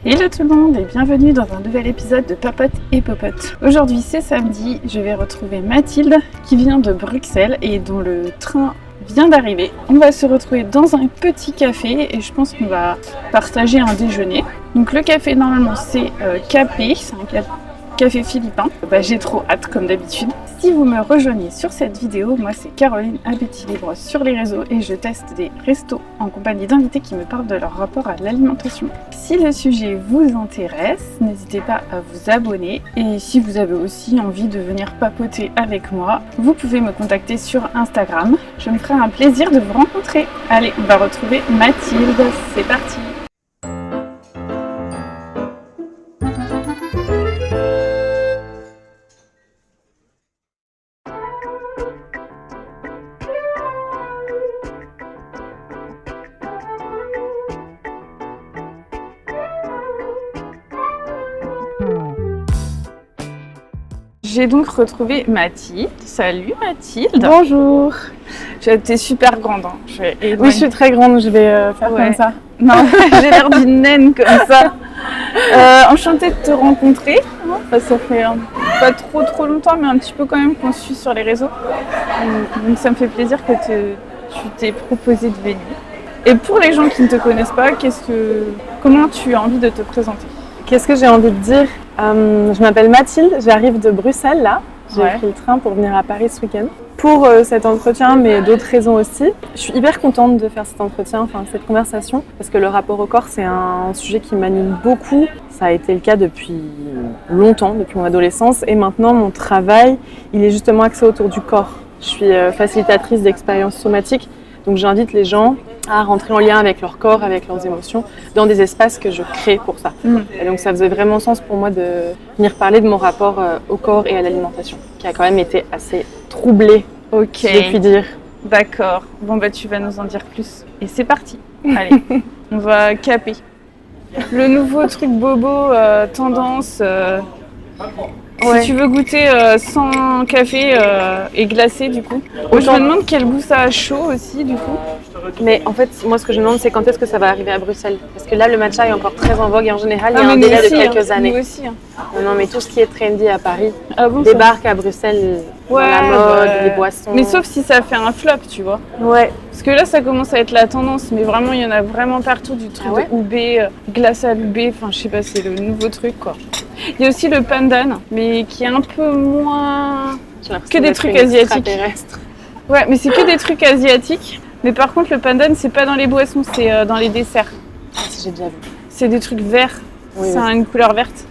Hello tout le monde et bienvenue dans un nouvel épisode de Papote et Popote. Aujourd'hui c'est samedi, je vais retrouver Mathilde qui vient de Bruxelles et dont le train vient d'arriver. On va se retrouver dans un petit café et je pense qu'on va partager un déjeuner. Donc le café normalement c'est Capé, c'est un café philippin. J'ai trop hâte comme d'habitude. Si vous me rejoignez sur cette vidéo, moi c'est Caroline Appétit Libre sur les réseaux et je teste des restos en compagnie d'invités qui me parlent de leur rapport à l'alimentation. Si le sujet vous intéresse, n'hésitez pas à vous abonner et si vous avez aussi envie de venir papoter avec moi, vous pouvez me contacter sur Instagram. Je me ferai un plaisir de vous rencontrer. Allez, on va retrouver Mathilde, c'est parti! J'ai donc retrouvé Mathilde. Salut Mathilde. Bonjour. T'es super grande. Hein. Oui, je suis très grande, je vais faire comme ça. Non, j'ai l'air d'une naine comme ça. Enchantée de te rencontrer. Ça fait pas trop longtemps, mais un petit peu quand même qu'on se suit sur les réseaux. Donc ça me fait plaisir que tu t'es proposé de venir. Et pour les gens qui ne te connaissent pas, comment tu as envie de te présenter? Qu'est-ce que j'ai envie de dire? Je m'appelle Mathilde, j'arrive de Bruxelles là. J'ai pris le train pour venir à Paris ce week-end. Pour cet entretien, mais d'autres raisons aussi. Je suis hyper contente de faire cet entretien, cette conversation, parce que le rapport au corps, c'est un sujet qui m'anime beaucoup. Ça a été le cas depuis longtemps, depuis mon adolescence. Et maintenant, mon travail, il est justement axé autour du corps. Je suis facilitatrice d'expériences somatiques, donc j'invite les gens à rentrer en lien avec leur corps, avec leurs émotions, dans des espaces que je crée pour ça. Et donc ça faisait vraiment sens pour moi de venir parler de mon rapport au corps et à l'alimentation, qui a quand même été assez troublé, si je puis dire. D'accord. Bon tu vas nous en dire plus. Et c'est parti. Allez, on va caper. Le nouveau truc bobo, tendance... Si tu veux goûter sans café et glacé du coup. Je me demande quel goût ça a chaud aussi du coup. Mais en fait, moi ce que je me demande c'est quand est-ce que ça va arriver à Bruxelles. Parce que là le matcha est encore très en vogue et en général il y a un délai de quelques années. Nous aussi. Non mais tout ce qui est trendy à Paris débarque à Bruxelles. La mode, les boissons. Mais sauf si ça fait un flop, tu vois. Ouais. Parce que là ça commence à être la tendance, mais vraiment il y en a vraiment partout du truc de Oubé, glace à l'Oubé, je sais pas, c'est le nouveau truc quoi. Il y a aussi le pandan, mais qui est un peu moins que des trucs asiatiques. Ouais, mais c'est que des trucs asiatiques. Mais par contre, le pandan, c'est pas dans les boissons, c'est dans les desserts. Ah, si, j'ai déjà vu. C'est des trucs verts. Oui, ça a une couleur verte.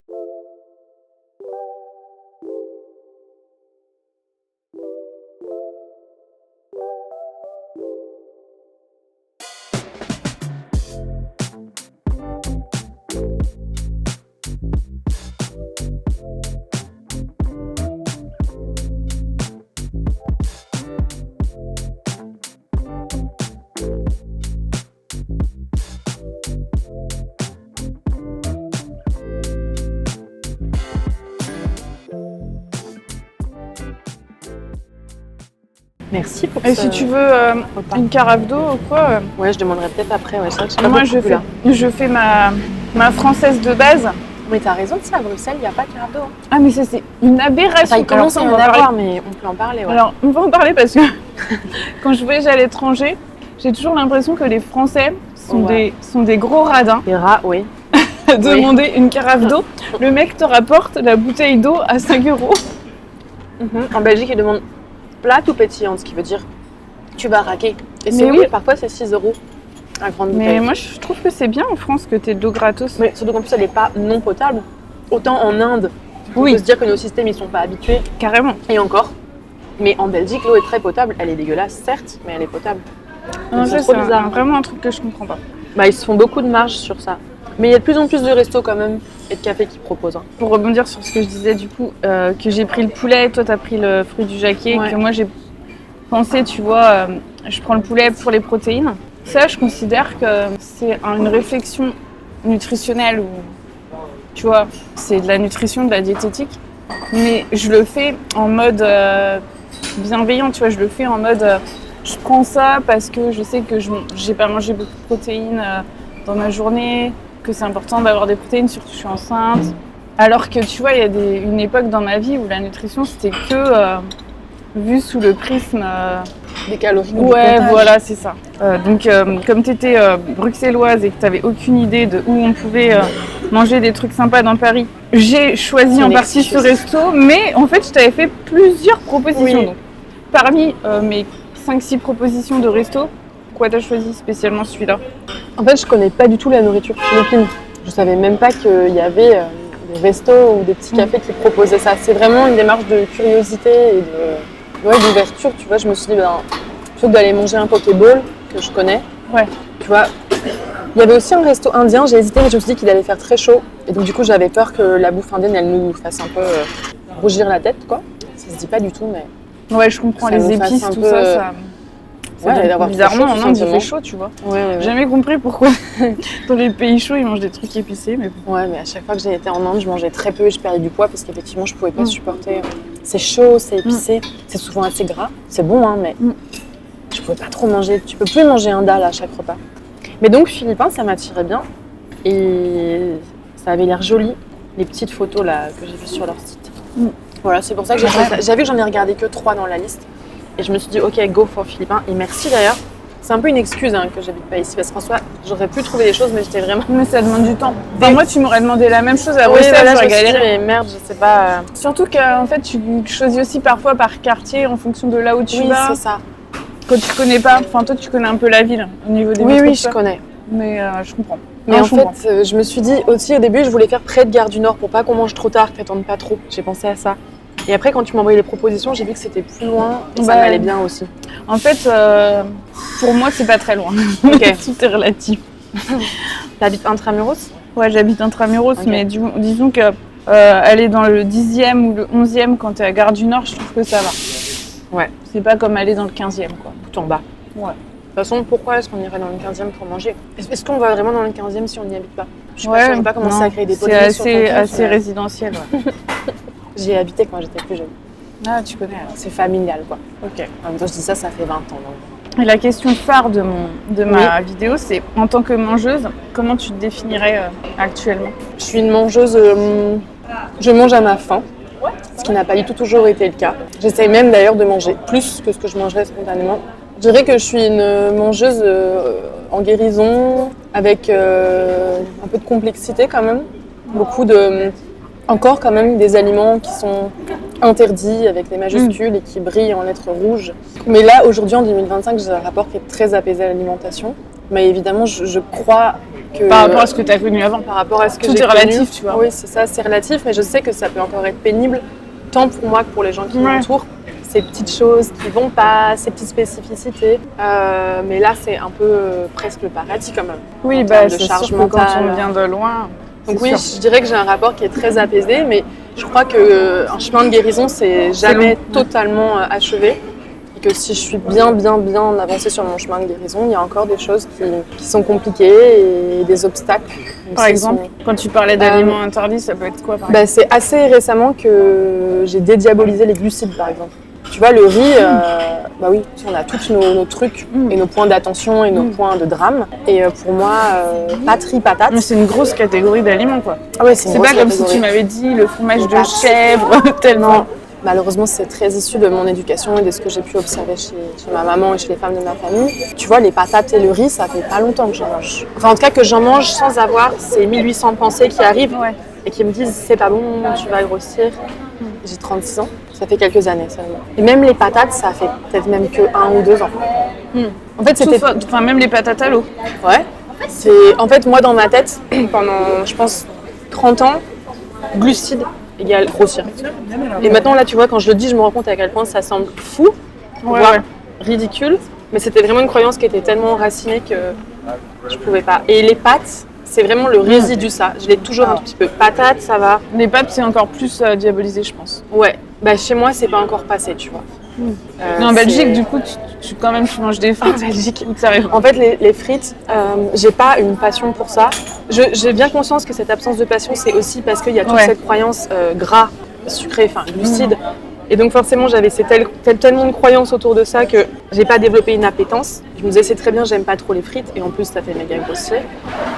Merci pour ça. Et si tu veux une carafe d'eau ou quoi Ouais, je demanderai peut-être après. Ouais, c'est vrai que moi, je fais ma française de base. Mais t'as raison, à Bruxelles, il n'y a pas de carafe d'eau. Ah, mais ça, c'est une aberration. Il commence à y en avoir, mais on peut en parler. Ouais. Alors, on va en parler parce que quand je voyage à l'étranger, j'ai toujours l'impression que les Français sont des gros radins. Des rats, oui. Demander une carafe d'eau, le mec te rapporte la bouteille d'eau à 5 €. En Belgique, ils demandent plate ou pétillante, ce qui veut dire tu vas raquer. Et c'est parfois c'est 6 € la grande bouteille. Mais moi je trouve que c'est bien en France que tu aies de l'eau gratos. Mais surtout qu'en plus elle n'est pas non potable. Autant en Inde, on peut se dire que nos systèmes ils sont pas habitués. Carrément. Et encore. Mais en Belgique, l'eau est très potable. Elle est dégueulasse, certes, mais elle est potable. Non, ça, c'est vraiment un truc que je comprends pas. Ils se font beaucoup de marge sur ça. Mais il y a de plus en plus de restos quand même et de cafés qui proposent. Pour rebondir sur ce que je disais du coup, que j'ai pris le poulet, toi t'as pris le fruit du jacquet, que moi j'ai pensé, tu vois, je prends le poulet pour les protéines. Ça, je considère que c'est une réflexion nutritionnelle où, tu vois, c'est de la nutrition, de la diététique. Mais je le fais en mode bienveillant, tu vois, je le fais en mode je prends ça parce que je sais que j'ai pas mangé beaucoup de protéines dans ma journée, que c'est important d'avoir des protéines, surtout que je suis enceinte. Alors que tu vois, il y a une époque dans ma vie où la nutrition, c'était que vu sous le prisme... Des calories. Ouais, voilà, c'est ça. Donc, comme tu étais bruxelloise et que tu n'avais aucune idée de où on pouvait manger des trucs sympas dans Paris, j'ai choisi en partie ce resto, mais en fait, je t'avais fait plusieurs propositions. Oui. Donc, parmi mes 5-6 propositions de resto, pourquoi tu as choisi spécialement celui-là? En fait, je connais pas du tout la nourriture philippine. Je savais même pas qu'il y avait des restos ou des petits cafés qui proposaient ça. C'est vraiment une démarche de curiosité et d'ouverture. Tu vois, je me suis dit, plutôt que d'aller manger un Pokéball que je connais, tu vois. Il y avait aussi un resto indien, j'ai hésité, mais je me suis dit qu'il allait faire très chaud. Et donc, du coup, j'avais peur que la bouffe indienne, elle nous fasse un peu rougir la tête, quoi. Ça se dit pas du tout, mais. Ouais, je comprends, les épices, tout ça. Bizarrement, en Inde, il fait chaud, tu vois. J'ai jamais compris pourquoi dans les pays chauds, ils mangent des trucs épicés. Mais bon. Ouais, mais à chaque fois que j'ai été en Inde, je mangeais très peu et je perdais du poids parce qu'effectivement, je pouvais pas supporter. C'est chaud, c'est épicé, c'est souvent assez gras. C'est bon, hein, mais je pouvais pas trop manger. Tu peux plus manger un dal à chaque repas. Mais donc, philippin, ça m'attirait bien. Et ça avait l'air joli, les petites photos là que j'ai vues sur leur site. Voilà, c'est pour ça que j'ai choisi ça. J'avais vu que j'en ai regardé que 3 dans la liste. Et je me suis dit, ok, go for philippin. Et merci d'ailleurs. C'est un peu une excuse que j'habite pas ici. Parce qu'en soi, j'aurais pu trouver des choses, mais j'étais vraiment. Mais ça demande du temps. Enfin, moi, tu m'aurais demandé la même chose à Bruxelles, j'aurais galéré. Mais merde, je sais pas. Surtout qu'en fait, tu choisis aussi parfois par quartier en fonction de là où tu vas. Oui, c'est ça. Quand tu connais pas, enfin, toi, tu connais un peu la ville au niveau des Oui, je connais. Mais je comprends. Mais en fait, je me suis dit aussi au début, je voulais faire près de Gare du Nord pour pas qu'on mange trop tard, qu'ils attendent pas trop. J'ai pensé à ça. Et après, quand tu m'as envoyé les propositions, j'ai vu que c'était plus loin et ça m'allait bien aussi. En fait, pour moi, c'est pas très loin. Ok. Tout est relatif. T'habites intramuros? Ouais, j'habite intramuros, mais disons que aller dans le 10e ou le 11e quand t'es à Gare du Nord, je trouve que ça va. Ouais. C'est pas comme aller dans le 15e, quoi. Tout en bas. Ouais. De toute façon, pourquoi est-ce qu'on irait dans le 15e pour manger? Est-ce qu'on va vraiment dans le 15e si on n'y habite pas? Je sais pas commencer à créer des polémiques sur c'est assez résidentiel, ouais. J'y ai habité quand j'étais plus jeune. Ah, tu connais. C'est familial, quoi. Ok. En même temps, je dis ça fait 20 ans. Donc. Et la question phare de ma vidéo, c'est en tant que mangeuse, comment tu te définirais actuellement? Je suis une mangeuse, je mange à ma faim, ce qui n'a pas du tout toujours été le cas. J'essaye même d'ailleurs de manger plus que ce que je mangerais spontanément. Je dirais que je suis une mangeuse en guérison, avec un peu de complexité quand même. Encore quand même des aliments qui sont interdits avec des majuscules et qui brillent en lettres rouges. Mais là, aujourd'hui, en 2025, j'ai un rapport qui est très apaisé à l'alimentation. Mais évidemment, je crois que... Par rapport à ce que tu as connu avant. Par rapport à ce que tout j'ai est relatif, connu, tu vois. Oui, c'est ça, c'est relatif. Mais je sais que ça peut encore être pénible, tant pour moi que pour les gens qui m'entourent. Ces petites choses qui vont pas, ces petites spécificités. Mais là, c'est un peu presque le paradis quand même. Oui, c'est sûr que quand on vient de loin... Donc oui, je dirais que j'ai un rapport qui est très apaisé, mais je crois qu'un chemin de guérison, c'est jamais totalement achevé. Et que si je suis bien avancée sur mon chemin de guérison, il y a encore des choses qui sont compliquées et des obstacles. Par exemple, quand tu parlais d'aliments interdits, ça peut être quoi par exemple? C'est assez récemment que j'ai dédiabolisé les glucides, par exemple. Tu vois, le riz, oui, on a tous nos trucs et nos points d'attention et nos points de drame. Et pour moi, pâtes, riz, patates. Mais c'est une grosse catégorie d'aliments, quoi. Ah ouais, c'est pas comme si tu m'avais dit le fromage de chèvre, tellement. Malheureusement, c'est très issu de mon éducation et de ce que j'ai pu observer chez ma maman et chez les femmes de ma famille. Tu vois, les patates et le riz, ça fait pas longtemps que j'en mange. Enfin, en tout cas, que j'en mange sans avoir ces 1800 pensées qui arrivent et qui me disent c'est pas bon, tu vas grossir. J'ai 36 ans. Ça fait quelques années seulement. Et même les patates, ça fait peut-être même que 1 ou 2 ans. En fait, c'était... Enfin, même les patates à l'eau. Ouais. En fait, moi, dans ma tête, pendant, je pense, 30 ans, glucides égale grossir. Et maintenant, là, tu vois, quand je le dis, je me rends compte à quel point ça semble fou, voire ridicule. Mais c'était vraiment une croyance qui était tellement enracinée que je pouvais pas. Et les pâtes, c'est vraiment le résidu, ça. Je l'ai toujours un petit peu. Patates, ça va. Les pâtes, c'est encore plus diabolisé, je pense. Ouais. Chez moi, c'est pas encore passé, tu vois. Mais en Belgique, du coup, tu manges des frites. En Belgique, où ça arrive. En fait, les frites, j'ai pas une passion pour ça. J'ai bien conscience que cette absence de passion, c'est aussi parce qu'il y a toute cette croyance gras, sucré, enfin glucide, Et donc forcément, j'avais tellement de croyances autour de ça que j'ai pas développé une appétence. Je me disais, c'est très bien, j'aime pas trop les frites, et en plus, ça fait méga grossier.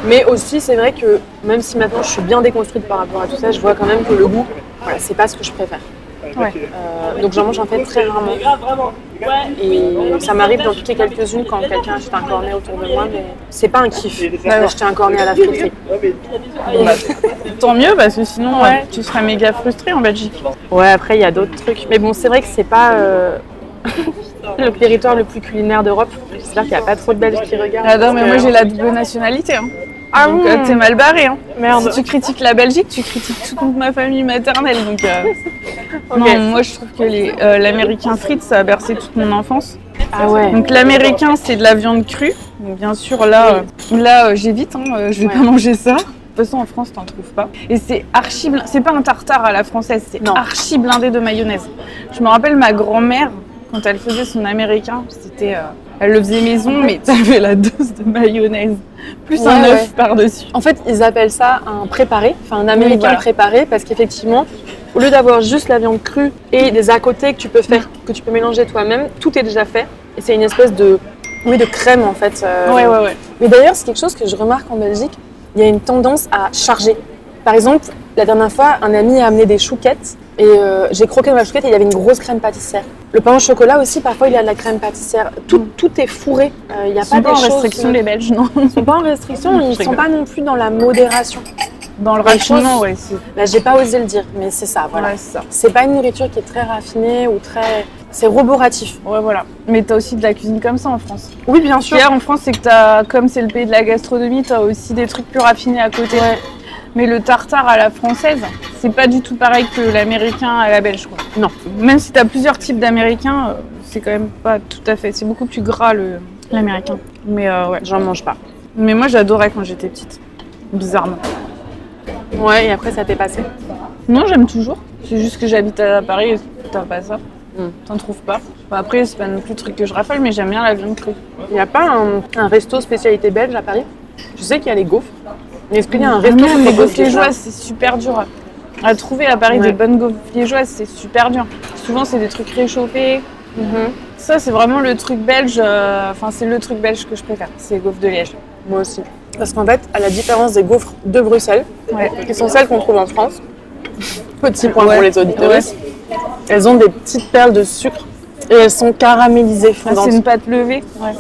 Mais aussi, c'est vrai que même si maintenant je suis bien déconstruite par rapport à tout ça, je vois quand même que le goût, voilà, c'est pas ce que je préfère. Ouais. Donc j'en mange en fait très rarement. Et ça m'arrive d'en piquer quelques-unes quand quelqu'un achète un cornet autour de moi, mais c'est pas un kiff d'acheter un cornet à la friterie. Bon, bah, tant mieux, parce que sinon, tu serais méga frustrée en Belgique. Ouais, après il y a d'autres trucs. Mais bon, c'est vrai que c'est pas le territoire le plus culinaire d'Europe. J'espère qu'il n'y a pas trop de Belges qui regardent. Ah non, mais moi j'ai la double nationalité. Hein. Ah donc t'es mal barré. Hein. Merde. Si tu critiques la Belgique, tu critiques toute ma famille maternelle. Donc, Okay. Non, moi je trouve que l'américain frites, ça a bercé toute mon enfance. Ah ouais. Donc l'américain, c'est de la viande crue. Donc bien sûr, là, j'évite, hein, je vais pas manger ça. De toute façon, en France, t'en trouves pas. Et c'est archi blindé. C'est pas un tartare à la française, c'est archi blindé de mayonnaise. Je me rappelle ma grand-mère, quand elle faisait son américain, elle le faisait maison, mais t'avais la dose de mayonnaise, plus un œuf par-dessus. En fait, ils appellent ça un préparé, enfin un américain préparé, parce qu'effectivement, au lieu d'avoir juste la viande crue et des à côté que tu peux faire, que tu peux mélanger toi-même, tout est déjà fait. Et c'est une espèce de crème en fait. Ouais. Mais d'ailleurs, c'est quelque chose que je remarque en Belgique, il y a une tendance à charger. Par exemple, la dernière fois, un ami a amené des chouquettes et j'ai croqué dans la chouquette et il y avait une grosse crème pâtissière. Le pain au chocolat aussi, parfois il y a de la crème pâtissière. Tout est fourré. Il n'y a pas des choses... Ils sont pas en restriction les Belges, non. Ils sont pas en restriction, ils ne sont pas non plus dans la modération. Dans le raffinement, ouais. Là, j'ai pas osé le dire, mais c'est ça, voilà. Ouais, c'est ça. C'est pas une nourriture qui est très raffinée ou très... C'est roboratif. Ouais, voilà. Mais t'as aussi de la cuisine comme ça en France. Oui, bien sûr. Hier, en France, c'est que comme c'est le pays de la gastronomie, t'as aussi des trucs plus raffinés à côté. Ouais. Mais le tartare à la française, c'est pas du tout pareil que l'américain à la belge, quoi. Non. Même si t'as plusieurs types d'américains, c'est quand même pas tout à fait. C'est beaucoup plus gras l'américain. Mais ouais. J'en mange pas. Mais moi, j'adorais quand j'étais petite. Bizarrement. Ouais, et après ça t'est passé? Non, j'aime toujours. C'est juste que j'habite à Paris et t'as pas ça. T'en trouves pas. Bon, après, c'est pas non plus le truc que je raffole, mais j'aime bien la viande crue. Il n'y a pas un resto spécialité belge à Paris? Je sais qu'il y a les gaufres. Mais est-ce qu'il y a un resto pour les gaufres liégeoises? C'est super dur à trouver à Paris. Des bonnes gaufres liégeoises, c'est super dur. Souvent, c'est des trucs réchauffés. Ça, c'est vraiment le truc belge. C'est le truc belge que je préfère. C'est les gaufres de Liège. Moi aussi. Parce qu'en fait, à la différence des gaufres de Bruxelles, qui sont celles qu'on trouve en France, petit point pour les auditeurs, elles ont des petites perles de sucre et elles sont caramélisées fondantes. C'est une pâte levée. Ouais.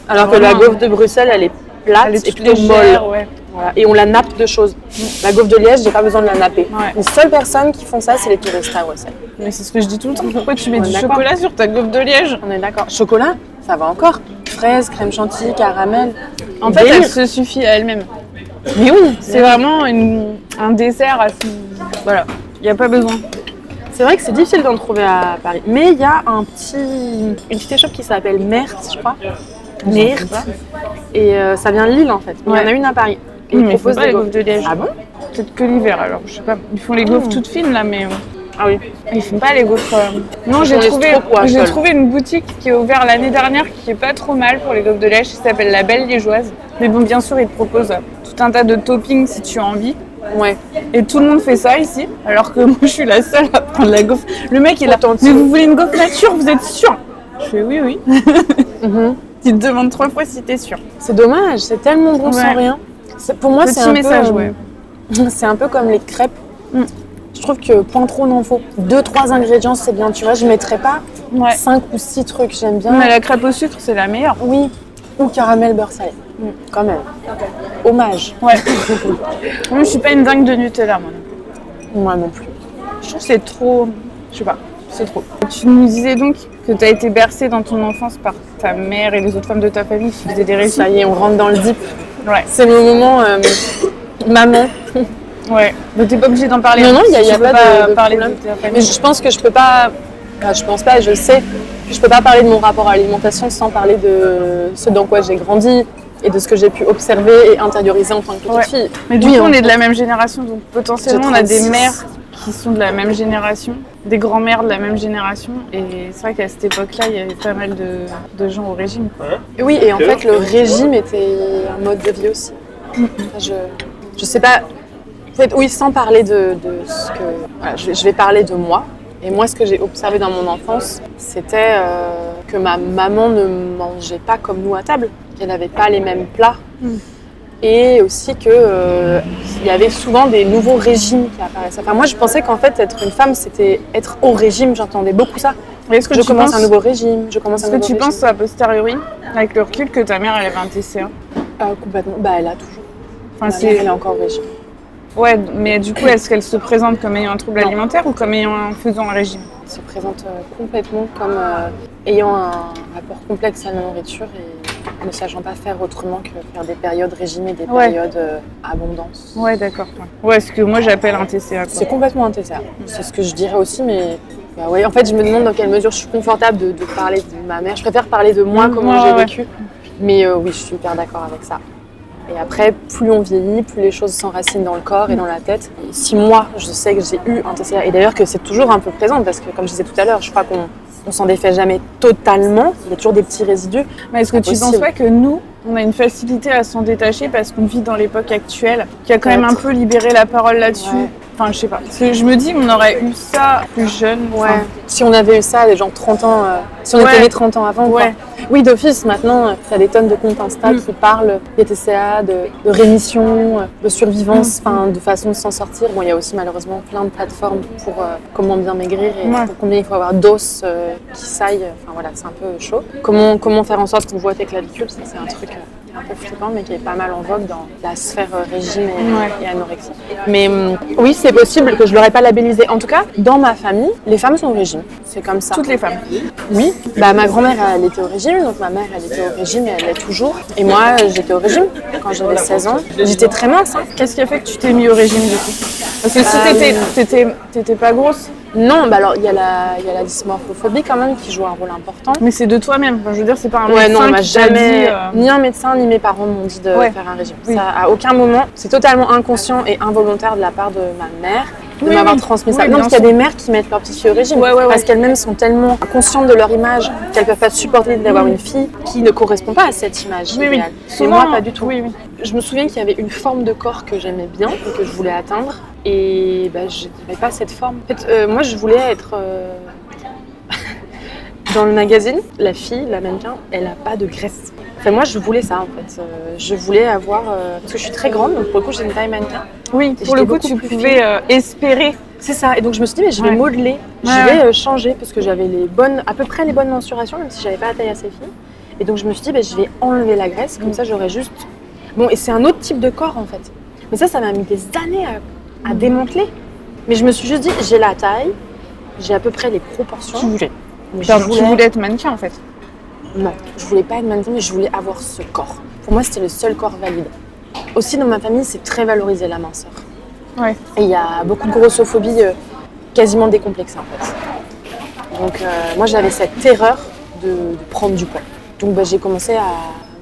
Alors que la gaufre de Bruxelles, elle est plate et plutôt molle. Ouais. Voilà. Et on la nappe de choses. La gaufre de Liège, j'ai pas besoin de la napper. Les seules personnes qui font ça, c'est les touristes à Bruxelles. Mais c'est ce que je dis tout le temps. Pourquoi tu mets du chocolat sur ta gaufre de Liège? On est d'accord. Chocolat, ça va encore. Fraises, crème chantilly, caramel. En fait, elle se suffit à elle-même. Mais oui, c'est vraiment un dessert assez... Voilà, il n'y a pas besoin. C'est vrai que c'est difficile d'en trouver à Paris. Mais il y a une petite échoppe qui s'appelle Mertz, je crois. Mertz. Et ça vient de Lille en fait. Il y en a une à Paris. Et ils proposent des gaufres de Liège. Ah bon? Peut-être que l'hiver alors, je sais pas. Ils font les gaufres toutes fines là, mais... Ah oui. Ils font pas les gaufres... Non, j'ai trouvé une boutique qui est ouverte l'année dernière qui est pas trop mal pour les gaufres de Liège, qui s'appelle La Belle Liégeoise. Mais bon, bien sûr, ils te proposent tout un tas de toppings si tu as envie. Ouais. Et tout le monde fait ça ici, alors que moi je suis la seule à prendre la gaufre. Le mec est là, mais vous voulez une gaufre nature, vous êtes sûr? Je fais oui. Il te demande 3 fois si t'es sûr. C'est dommage, c'est tellement bon sans rien. Pour moi, c'est un message, c'est un peu comme les crêpes. Je trouve que point trop n'en faut. 2-3 ingrédients, c'est bien. Tu vois, je mettrais pas 5 ou 6 trucs. J'aime bien. Mais la crêpe au sucre, c'est la meilleure. Oui. Ou caramel beurre salé. Quand même. Hommage. Ouais. Moi, je suis pas une dingue de Nutella, moi. Moi non plus. Je trouve que c'est trop... Je sais pas, c'est trop. Tu nous disais donc que tu as été bercée dans ton enfance par ta mère et les autres femmes de ta famille qui faisaient des récits. Ça y est, on rentre dans le deep. Ouais. C'est le moment maman. Ouais. Mais t'es pas obligée d'en parler. Non, il n'y a pas de parler problème. de ta famille. Mais je pense que je peux pas... je pense pas, je sais que je peux pas parler de mon rapport à l'alimentation sans parler de ce dans quoi j'ai grandi et de ce que j'ai pu observer et intérioriser en tant que petite fille. Mais du coup, on est de la même génération, donc potentiellement on a des mères qui sont de la même génération, des grands-mères de la même génération, et c'est vrai qu'à cette époque-là, il y avait pas mal de gens au régime. Oui, et en fait, le régime était un mode de vie aussi. Je sais pas, en fait, oui, sans parler de ce que... Voilà, je vais parler de moi Et moi, ce que j'ai observé dans mon enfance, c'était que ma maman ne mangeait pas comme nous à table, qu'elle n'avait pas les mêmes plats. Et aussi qu'il y avait souvent des nouveaux régimes qui apparaissaient. Enfin, moi, je pensais qu'en fait, être une femme, c'était être au régime. J'entendais beaucoup ça. Est-ce que je commence un nouveau régime, Est-ce que tu penses a posteriori, avec le recul, que ta mère elle avait un TCA? Complètement. Bah, elle a toujours. Enfin, elle est encore au régime. Ouais, mais du coup, est-ce qu'elle se présente comme ayant un trouble alimentaire ou comme faisant un régime? Elle se présente complètement comme ayant un rapport complexe à la nourriture et ne sachant pas faire autrement que faire des périodes régimées, des périodes abondance. Ouais, d'accord. Ouais, ce que moi j'appelle un TCA. Quoi. C'est complètement un TCA. C'est ce que je dirais aussi, mais bah ouais, en fait, je me demande dans quelle mesure je suis confortable de parler de ma mère. Je préfère parler de moi, comment j'ai vécu. Mais oui, je suis hyper d'accord avec ça. Et après, plus on vieillit, plus les choses s'enracinent dans le corps et dans la tête. Et si moi, je sais que j'ai eu un TCA, et d'ailleurs que c'est toujours un peu présent, parce que comme je disais tout à l'heure, je crois qu'on s'en défait jamais totalement, il y a toujours des petits résidus. Mais est-ce que tu penses pas que nous, on a une facilité à s'en détacher parce qu'on vit dans l'époque actuelle, qui a quand même un peu libéré la parole là-dessus? Enfin, je sais pas. Parce que je me dis, on aurait eu ça plus jeune. Ouais. Si on avait eu ça, des gens 30 ans, si on était nés 30 ans avant, quoi. Oui, d'office, maintenant, tu as des tonnes de comptes Insta qui parlent des TCA, de rémission, de survivance, de façon de s'en sortir. Bon, il y a aussi malheureusement plein de plateformes pour comment bien maigrir et pour combien il faut avoir d'os qui saillent. Enfin voilà, c'est un peu chaud. Comment faire en sorte qu'on voit tes clavicules, ça c'est un truc un peu flippant, mais qui est pas mal en vogue dans la sphère régime et anorexie. Mais oui, c'est possible que je ne l'aurais pas labellisé. En tout cas, dans ma famille, les femmes sont au régime. C'est comme ça. Toutes les femmes? Oui. Bah, ma grand-mère, elle était au régime, donc ma mère, elle était au régime et elle l'est toujours. Et moi, j'étais au régime quand j'avais 16 ans. J'étais très mince. Qu'est-ce qui a fait que tu t'es mis au régime du coup? Parce que si t'étais pas grosse? Non, bah alors il y a la dysmorphophobie quand même qui joue un rôle important. Mais c'est de toi-même, enfin, je veux dire, c'est pas un médecin non, on m'a qui t'a jamais, dit, ni un médecin ni mes parents m'ont dit de faire un régime. Ça, à aucun moment, c'est totalement inconscient et involontaire de la part de ma mère de m'avoir transmis ça. Non, parce qu'il y a des mères qui mettent leur petite fille au régime parce qu'elles-mêmes sont tellement conscientes de leur image qu'elles peuvent pas supporter d'avoir une fille qui ne correspond pas à cette image idéale. Et moi, pas du tout. Je me souviens qu'il y avait une forme de corps que j'aimais bien et que je voulais atteindre. Et bah, je n'avais pas cette forme. En fait, moi, je voulais être dans le magazine. La fille, la mannequin, elle n'a pas de graisse. Enfin, moi, je voulais ça, en fait. Je voulais avoir... parce que je suis très grande, donc pour le coup, j'ai une taille mannequin. Oui, pour le coup, tu pouvais espérer. C'est ça. Et donc, je me suis dit, mais je vais modeler. Je vais changer, parce que j'avais à peu près les bonnes mensurations, même si je n'avais pas la taille assez fine. Et donc, je me suis dit, bah, je vais enlever la graisse. Comme ça, j'aurais juste... Bon, et c'est un autre type de corps, en fait. Mais ça m'a mis des années à démanteler. Mais je me suis juste dit, j'ai la taille, j'ai à peu près les proportions. Tu voulais être mannequin en fait? Non, je voulais pas être mannequin, mais je voulais avoir ce corps. Pour moi, c'était le seul corps valide. Aussi, dans ma famille, c'est très valorisé la minceur. Ouais. Et il y a beaucoup de grossophobie quasiment décomplexée en fait. Donc, moi, j'avais cette terreur de prendre du poids. Donc, j'ai commencé à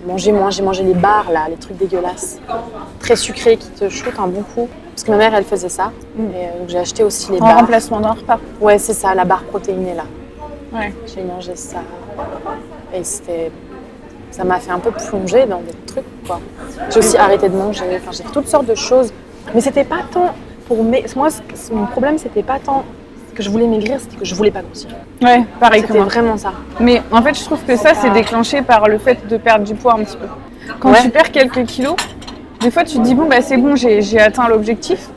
manger moins. J'ai mangé les bars, là, les trucs dégueulasses, très sucrés qui te shootent un bon coup. Parce que ma mère, elle faisait ça. Et donc j'ai acheté aussi les bars. En remplacement d'un repas. Ouais, c'est ça, la barre protéinée là. Ouais. J'ai mangé ça. Et ça m'a fait un peu plonger dans des trucs, quoi. J'ai aussi arrêté de manger. Enfin, j'ai fait toutes sortes de choses. Mais c'était pas tant pour moi, mon problème, c'était pas tant que je voulais maigrir, c'était que je voulais pas grossir. Ouais, pareil. C'était vraiment ça. Mais en fait, je trouve que ça, c'est déclenché par le fait de perdre du poids un petit peu. Quand tu perds quelques kilos, des fois, tu te dis, bon, c'est bon, j'ai atteint l'objectif.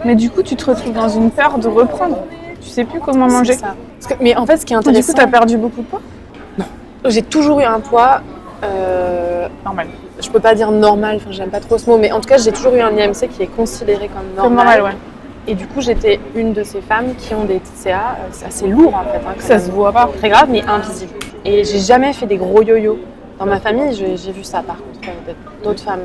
Mais du coup, tu te retrouves dans une peur de reprendre. Tu sais plus comment manger. Ça. Mais en fait, ce qui est intéressant... Du coup, tu as perdu beaucoup de poids? Non. J'ai toujours eu un poids... normal. Je peux pas dire normal, enfin, j'aime pas trop ce mot, mais en tout cas, j'ai toujours eu un IMC qui est considéré comme normal. Comme normal, ouais. Et du coup, j'étais une de ces femmes qui ont des TCA. C'est assez lourd, en fait. Ça se voit pas. Très grave, mais invisible. Et j'ai jamais fait des gros yo-yo. Dans ma famille, j'ai vu ça, par contre, d'autres femmes.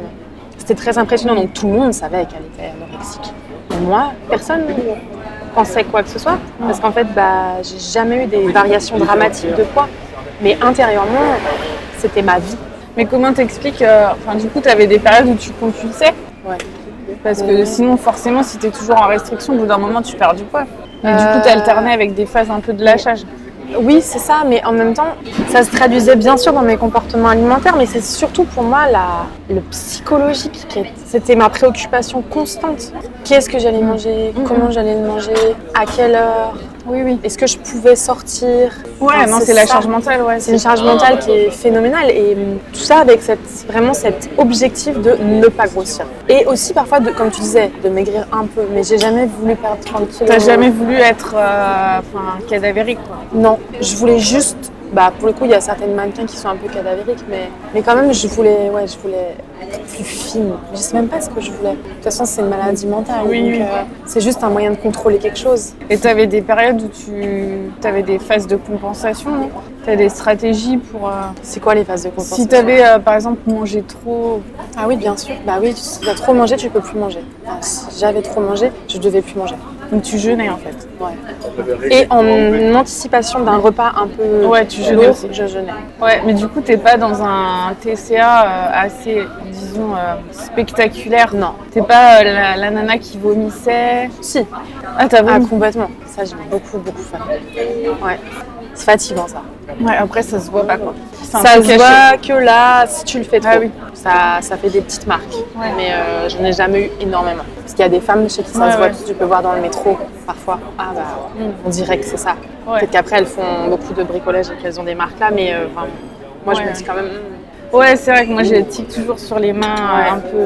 C'était très impressionnant, donc tout le monde savait qu'elle était anorexique. Et moi, personne ne pensait quoi que ce soit, parce qu'en fait, j'ai jamais eu des variations dramatiques de poids. Mais intérieurement, c'était ma vie. Mais comment t'expliques, du coup, tu avais des périodes où tu compulsais? Ouais. Parce que sinon, forcément, si tu es toujours en restriction, au bout d'un moment, tu perds du poids. Et du coup, tu alternais avec des phases un peu de lâchage. Oui, c'est ça, mais en même temps, ça se traduisait bien sûr dans mes comportements alimentaires, mais c'est surtout pour moi le psychologique. C'était ma préoccupation constante. Qu'est-ce que j'allais manger? Comment j'allais le manger? À quelle heure? Oui. Est-ce que je pouvais sortir? Ouais, non, c'est la charge mentale, ouais. C'est une charge mentale qui est phénoménale et tout ça avec vraiment cet objectif de ne pas grossir. Et aussi parfois, comme tu disais, de maigrir un peu. Mais j'ai jamais voulu perdre 30 kilos. T'as jamais voulu être cadavérique, quoi. Non, je voulais juste... pour le coup, il y a certaines mannequins qui sont un peu cadavériques, mais quand même, je voulais être plus fine. Je sais même pas ce que je voulais. De toute façon, c'est une maladie mentale, donc c'est juste un moyen de contrôler quelque chose. Et tu avais des périodes où tu avais des phases de compensation, non? Tu as des stratégies pour... C'est quoi les phases de compensation? Si tu avais, par exemple, mangé trop... Ah oui, bien sûr. Oui, si tu as trop mangé, tu peux plus manger. Si j'avais trop mangé, je devais plus manger. Donc tu jeûnais, en fait. Ouais. Et en anticipation d'un repas un peu tu jeûnais lourd, aussi. je jeûnais. Ouais, mais du coup, t'es pas dans un TCA assez, disons, spectaculaire. Non. T'es pas la nana qui vomissait. Si. Ah, t'as vomi? Complètement. Ça, j'ai beaucoup fait. Ouais. C'est fatigant, ça. Ouais, après, ça se voit pas, quoi. Ça se voit que là, si tu le fais trop, oui. ça fait des petites marques. Ouais. Mais je n'ai jamais eu énormément. Parce qu'il y a des femmes chez qui ça se voit, tu peux voir dans le métro, parfois. On dirait que c'est ça. Ouais. Peut-être qu'après, elles font beaucoup de bricolage et qu'elles ont des marques là, mais moi, je me dis quand même... Ouais, c'est vrai que moi, j'ai tic toujours sur les mains un peu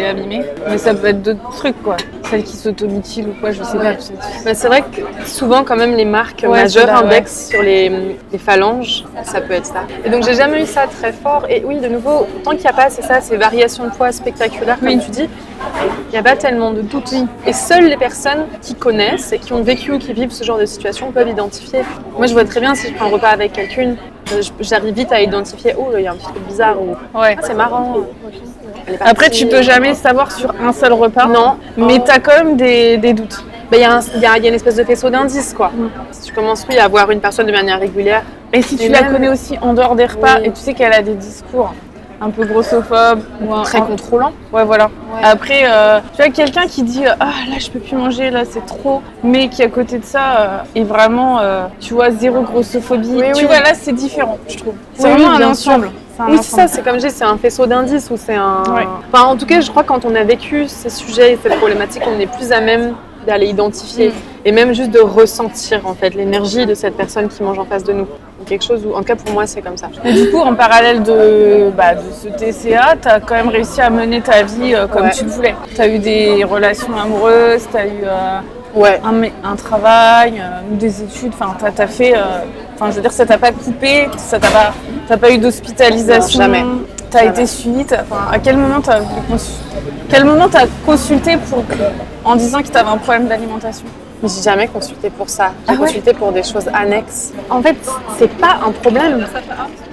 abîmées. Mais ça peut être d'autres trucs, quoi. Celles qui s'automutilent ou quoi, je sais pas. C'est vrai que souvent, quand même, les marques majeures indexent sur les phalanges. Ça peut être ça. Et donc, j'ai jamais eu ça très fort. Et oui, de nouveau, tant qu'il n'y a pas, c'est ça, ces variations de poids spectaculaires, comme tu dis, il n'y a pas tellement de doute. Et seules les personnes qui connaissent et qui ont vécu ou qui vivent ce genre de situation peuvent identifier. Moi, je vois très bien si je prends un repas avec quelqu'un, j'arrive vite à identifier, il y a un petit truc bizarre ou c'est marrant. Après, tu peux jamais savoir sur un seul repas. Non, mais tu as quand même des doutes. Il y a une espèce de faisceau d'indices, quoi. Si tu commences à voir une personne de manière régulière. Et si tu la connais aussi en dehors des repas et tu sais qu'elle a des discours un peu grossophobes ou très contrôlant. Ouais, voilà. Ouais. Après, tu vois, quelqu'un qui dit là je peux plus manger, là c'est trop, mais qui à côté de ça est vraiment, tu vois, zéro grossophobie. Tu vois, là c'est différent, je trouve. C'est vraiment un ensemble. Oui, c'est ça, c'est comme je dis, c'est un faisceau d'indices ou c'est un. Enfin, en tout cas, je crois que quand on a vécu ces sujets et ces problématiques, on est plus à même d'aller identifier et même juste de ressentir en fait l'énergie de cette personne qui mange en face de nous. Quelque chose où, en tout cas pour moi, c'est comme ça. Et du coup, en parallèle de ce TCA, tu as quand même réussi à mener ta vie comme tu le voulais. Tu as eu des relations amoureuses, tu as eu un travail, des études, enfin, tu as fait... je veux dire, ça t'a pas coupé, t'as pas eu d'hospitalisation. Non, jamais. Tu as été suivie, à quel moment tu as consulté en disant que tu avais un problème d'alimentation? J'ai jamais consulté pour ça. J'ai consulté pour des choses annexes. En fait, c'est pas un problème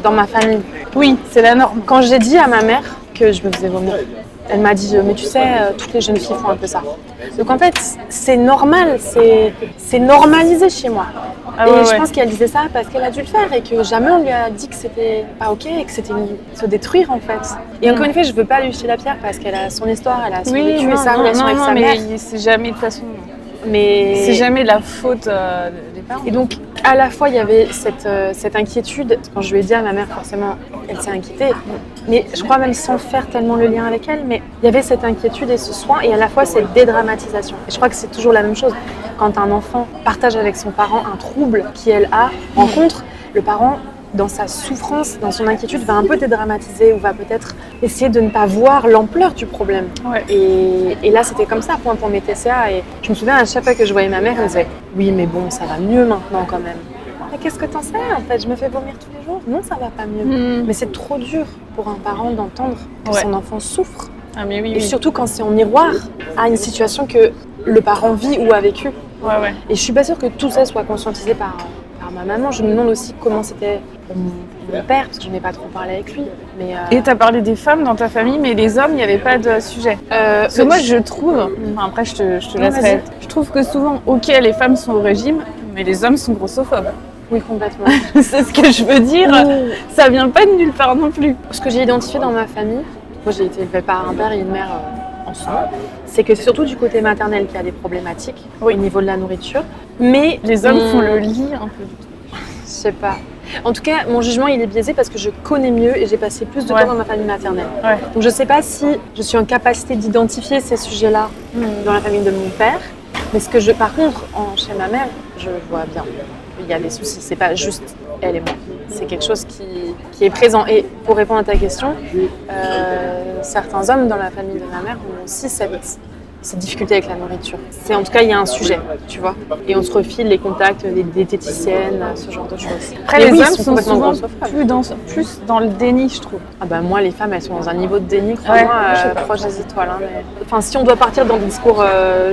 dans ma famille. Oui, c'est la norme. Quand j'ai dit à ma mère que je me faisais vomir, elle m'a dit mais tu sais, toutes les jeunes filles font un peu ça. Donc en fait, c'est normal, c'est normalisé chez moi. Je pense qu'elle disait ça parce qu'elle a dû le faire et que jamais on lui a dit que c'était pas ok et que c'était se détruire en fait. Et encore une fois, je veux pas lui jeter la pierre parce qu'elle a son histoire, elle a son vécu et sa relation avec sa mère. Mais c'est jamais de toute façon. Mais c'est jamais la faute des parents. Et donc, à la fois, il y avait cette inquiétude. Quand je lui ai dit à ma mère, forcément, elle s'est inquiétée. Mais je crois même sans faire tellement le lien avec elle, mais il y avait cette inquiétude et ce soin, et à la fois cette dédramatisation. Et je crois que c'est toujours la même chose. Quand un enfant partage avec son parent un trouble qu'elle rencontre, le parent, dans sa souffrance, dans son inquiétude, va un peu dédramatiser ou va peut-être essayer de ne pas voir l'ampleur du problème. Ouais. Et là, c'était comme ça pour mes TCA. Et je me souviens, à chaque fois que je voyais ma mère, elle me disait « Oui, mais bon, ça va mieux maintenant quand même. » Mais qu'est-ce que t'en sais en fait? Je me fais vomir tous les jours. Non, ça va pas mieux. Mais c'est trop dur pour un parent d'entendre que son enfant souffre. Ah, mais oui, et surtout quand c'est en miroir à une situation que le parent vit ou a vécu. Et je suis pas sûre que tout ça soit conscientisé par ma maman. Je me demande aussi comment c'était pour mon père, parce que je n'ai pas trop parlé avec lui. Mais Et tu as parlé des femmes dans ta famille, mais les hommes, il n'y avait pas de sujet. Parce que moi, je trouve, après je te laisserai, je trouve que souvent, ok, les femmes sont au régime, mais les hommes sont grossophobes. Oui, complètement. C'est ce que je veux dire, ça vient pas de nulle part non plus. Ce que j'ai identifié dans ma famille, moi j'ai été élevée par un père et une mère ensemble, c'est que c'est surtout du côté maternel qu'il y a des problématiques au niveau de la nourriture. Mais les hommes font le lit un peu du tout. Je sais pas. En tout cas, mon jugement il est biaisé parce que je connais mieux et j'ai passé plus de temps dans ma famille maternelle. Donc je sais pas si je suis en capacité d'identifier ces sujets-là dans la famille de mon père. Mais par contre, chez ma mère, je vois bien. Il y a des soucis. C'est pas juste elle et moi. C'est quelque chose qui est présent. Et pour répondre à ta question, certains hommes dans la famille de ma mère ont aussi cette difficulté avec la nourriture. En tout cas, il y a un sujet, tu vois. Et on se refile les contacts des diététiciennes, ce genre de choses. Après, les hommes sont souvent plus dans le déni, je trouve. Ah bah moi, les femmes, elles sont dans un niveau de déni, crois-moi, proche des étoiles. Hein, mais... Enfin, si on doit partir dans des discours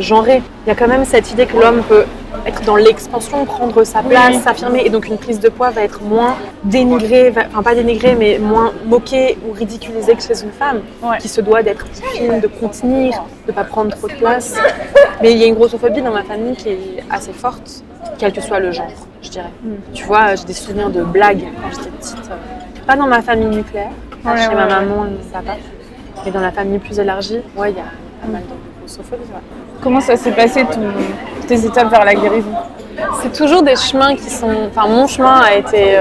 genrés, il y a quand même cette idée que l'homme peut être dans l'expansion, prendre sa place, s'affirmer. Et donc, une prise de poids va être moins dénigrée, enfin pas dénigrée, mais moins moquée ou ridiculisée que chez une femme, qui se doit d'être fine, de contenir, de ne pas prendre trop de place. Mais il y a une grossophobie dans ma famille qui est assez forte, quel que soit le genre, je dirais. Tu vois, j'ai des souvenirs de blagues quand j'étais petite. Pas dans ma famille nucléaire, chez ma maman et mon papa, mais dans la famille plus élargie, il y a pas mal de grossophobie. Comment ça s'est passé tes étapes vers la guérison? C'est toujours des chemins qui sont... Enfin, mon chemin a été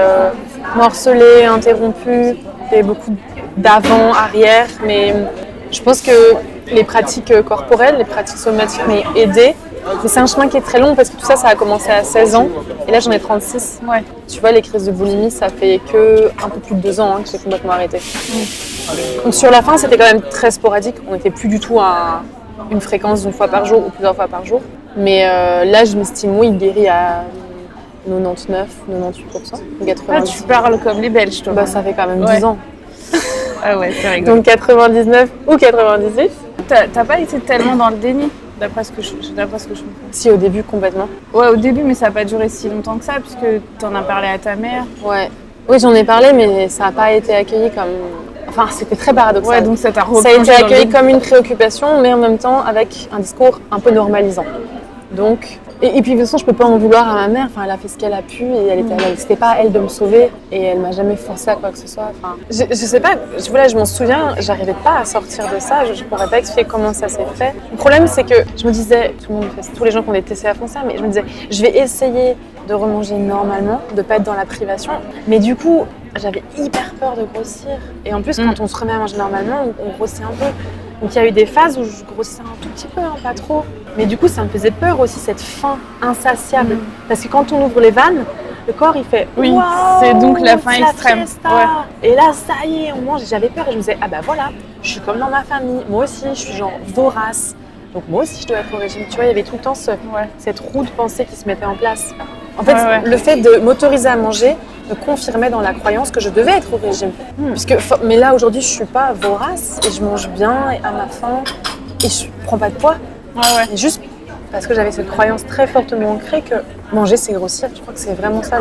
morcelé, interrompu. Il y a eu beaucoup d'avant, arrière, mais je pense que les pratiques corporelles, les pratiques somatiques m'ont aidée. Mais c'est un chemin qui est très long parce que tout ça, ça a commencé à 16 ans et là j'en ai 36. Tu vois, les crises de boulimie, ça fait un peu plus de 2 ans que j'ai complètement arrêté. Donc sur la fin, c'était quand même très sporadique. On n'était plus du tout à une fréquence d'une fois par jour ou plusieurs fois par jour. Mais là, je m'estime, guérie à 99, 98%, 90%. Ah, tu parles comme les Belges, toi. Bah, ça fait quand même 10 ans. Ah ouais, c'est rigolo. Donc 99 ou 98. T'as pas été tellement dans le déni, d'après ce que je comprends. Si, au début, complètement. Ouais, au début, mais ça n'a pas duré si longtemps que ça, puisque t'en as parlé à ta mère. Ouais. Oui, j'en ai parlé, mais ça n'a pas été accueilli comme... Enfin, c'était très paradoxal. Ouais, donc ça t'a Ça a été accueilli comme une préoccupation, mais en même temps avec un discours un peu normalisant. Donc... Et puis de toute façon, je peux pas en vouloir à ma mère. Enfin, elle a fait ce qu'elle a pu et c'était pas à elle de me sauver et elle m'a jamais forcé à quoi que ce soit. Enfin, je sais pas. Je m'en souviens. J'arrivais pas à sortir de ça. Je pourrais pas expliquer comment ça s'est fait. Le problème, c'est que je me disais, tous les gens qui ont des TCA font ça, mais je me disais, je vais essayer de remanger normalement, de pas être dans la privation. Mais du coup, j'avais hyper peur de grossir. Et en plus, quand on se remet à manger normalement, on grossit un peu. Donc il y a eu des phases où je grossissais un tout petit peu, pas trop. Mais du coup, ça me faisait peur aussi, cette faim insatiable. Parce que quand on ouvre les vannes, le corps, il fait oui, wow, c'est donc la faim extrême. Et là, ça y est, on mange. J'avais peur et je me disais, ah bah voilà, je suis comme dans ma famille. Moi aussi, je suis genre vorace. Donc moi aussi, je dois être au régime. Tu vois, il y avait tout le temps cette roue de pensée qui se mettait en place. En fait, le fait de m'autoriser à manger me confirmait dans la croyance que je devais être au régime. Mais là, aujourd'hui, je ne suis pas vorace et je mange bien à ma faim et je ne prends pas de poids. Et juste parce que j'avais cette croyance très fortement ancrée que manger, c'est grossir. Je crois que c'est vraiment ça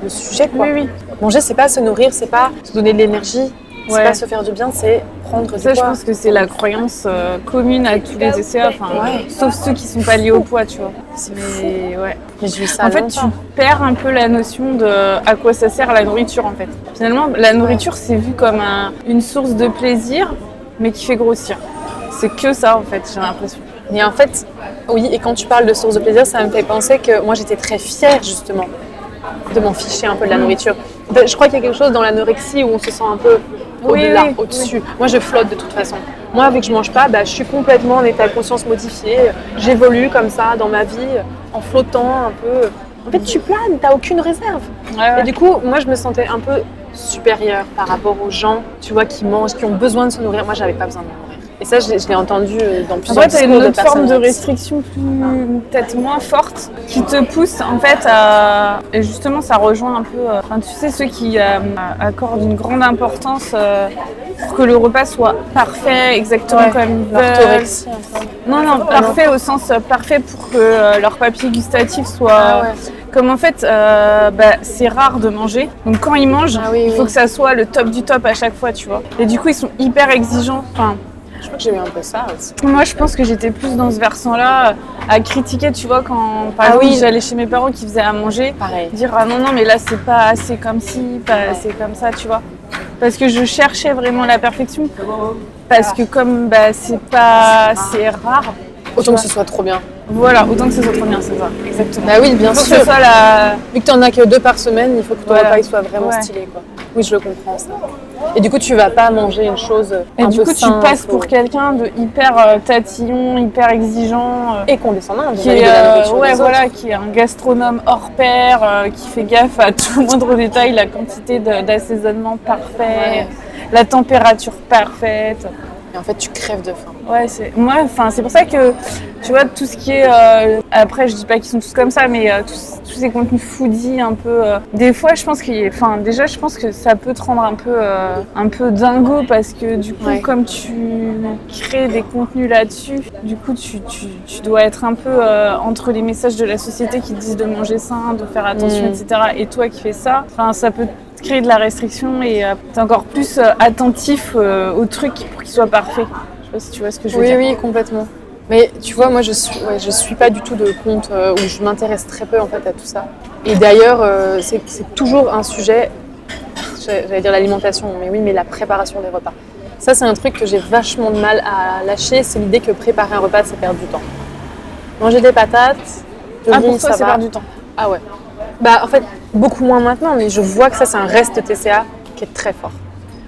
le sujet, quoi. Oui. Manger, c'est pas se nourrir, c'est pas se donner de l'énergie. C'est pas se faire du bien, c'est prendre du poids. Je pense que c'est la croyance commune à tous les TCA, sauf ceux qui sont pas liés au poids, tu vois. Mais j'ai eu ça en fait, tu perds un peu la notion de à quoi ça sert la nourriture, en fait. Finalement, la nourriture, c'est vu comme une source de plaisir, mais qui fait grossir. C'est que ça, en fait, j'ai l'impression. Et en fait, oui, et quand tu parles de source de plaisir, ça me fait penser que moi, j'étais très fière, justement, de m'en ficher un peu de la nourriture. Je crois qu'il y a quelque chose dans l'anorexie où on se sent un peu au-delà, au-dessus. Moi, je flotte de toute façon. Moi, vu que je mange pas, je suis complètement en état de conscience modifié. J'évolue comme ça dans ma vie, en flottant un peu. En fait, tu planes, t'as aucune réserve. Et du coup, moi, je me sentais un peu supérieure par rapport aux gens, tu vois, qui mangent, qui ont besoin de se nourrir. Moi, j'avais pas besoin de me nourrir. Et ça, je l'ai entendu dans plusieurs discours de personnes. En fait, t'as une autre forme de restriction peut-être moins forte qui te pousse en fait à... Et justement, ça rejoint un peu... tu sais, ceux qui accordent une grande importance pour que le repas soit parfait, exactement comme ils veulent. Non, parfait au sens parfait pour que leur papier gustatif soit... Comme en fait, c'est rare de manger. Donc quand ils mangent, il faut que ça soit le top du top à chaque fois, tu vois. Et du coup, ils sont hyper exigeants. Je crois que j'ai eu un peu ça aussi. Moi, je pense que j'étais plus dans ce versant-là, à critiquer, tu vois, quand par exemple, j'allais chez mes parents qui faisaient à manger, dire ah non, mais là, c'est pas assez comme ci, pas assez comme ça, tu vois. Parce que je cherchais vraiment la perfection. Parce que comme c'est rare. Autant que ce soit trop bien. Voilà, autant que ce soit trop bien, c'est ça. Exactement. Bah oui, bien sûr. Que ce soit Vu que t'en as que 2 par semaine, il faut que ton repas soit vraiment stylé, quoi. Oui, je le comprends ça. Et du coup, tu vas pas manger une chose Et un du peu coup, simple, tu passes pour quelqu'un de hyper tatillon, hyper exigeant. et condescendant, Qui est, qui est un gastronome hors pair, qui fait gaffe à tout le moindre détail, la quantité d'assaisonnement parfait, la température parfaite. Et en fait, tu crèves de faim. Ouais, c'est pour ça que tu vois tout ce qui est après je dis pas qu'ils sont tous comme ça, mais tous ces contenus foodie un peu des fois je pense déjà je pense que ça peut te rendre un peu dingo parce que du coup comme tu crées des contenus là-dessus, du coup tu dois être un peu entre les messages de la société qui te disent de manger sain, de faire attention, etc. et toi qui fais ça, ça peut créer de la restriction et t'es encore plus attentif au truc pour qu'il soit parfait. Je sais pas si tu vois ce que je veux dire. Oui, complètement. Mais tu vois, moi je suis pas du tout de compte où je m'intéresse très peu en fait à tout ça. Et d'ailleurs, c'est toujours un sujet, j'allais dire l'alimentation, mais oui, mais la préparation des repas. Ça, c'est un truc que j'ai vachement de mal à lâcher, c'est l'idée que préparer un repas, c'est perdre du temps. Manger des patates, pour toi, c'est perdre du temps. Ah ouais. Bah en fait, beaucoup moins maintenant, mais je vois que ça, c'est un reste TCA qui est très fort.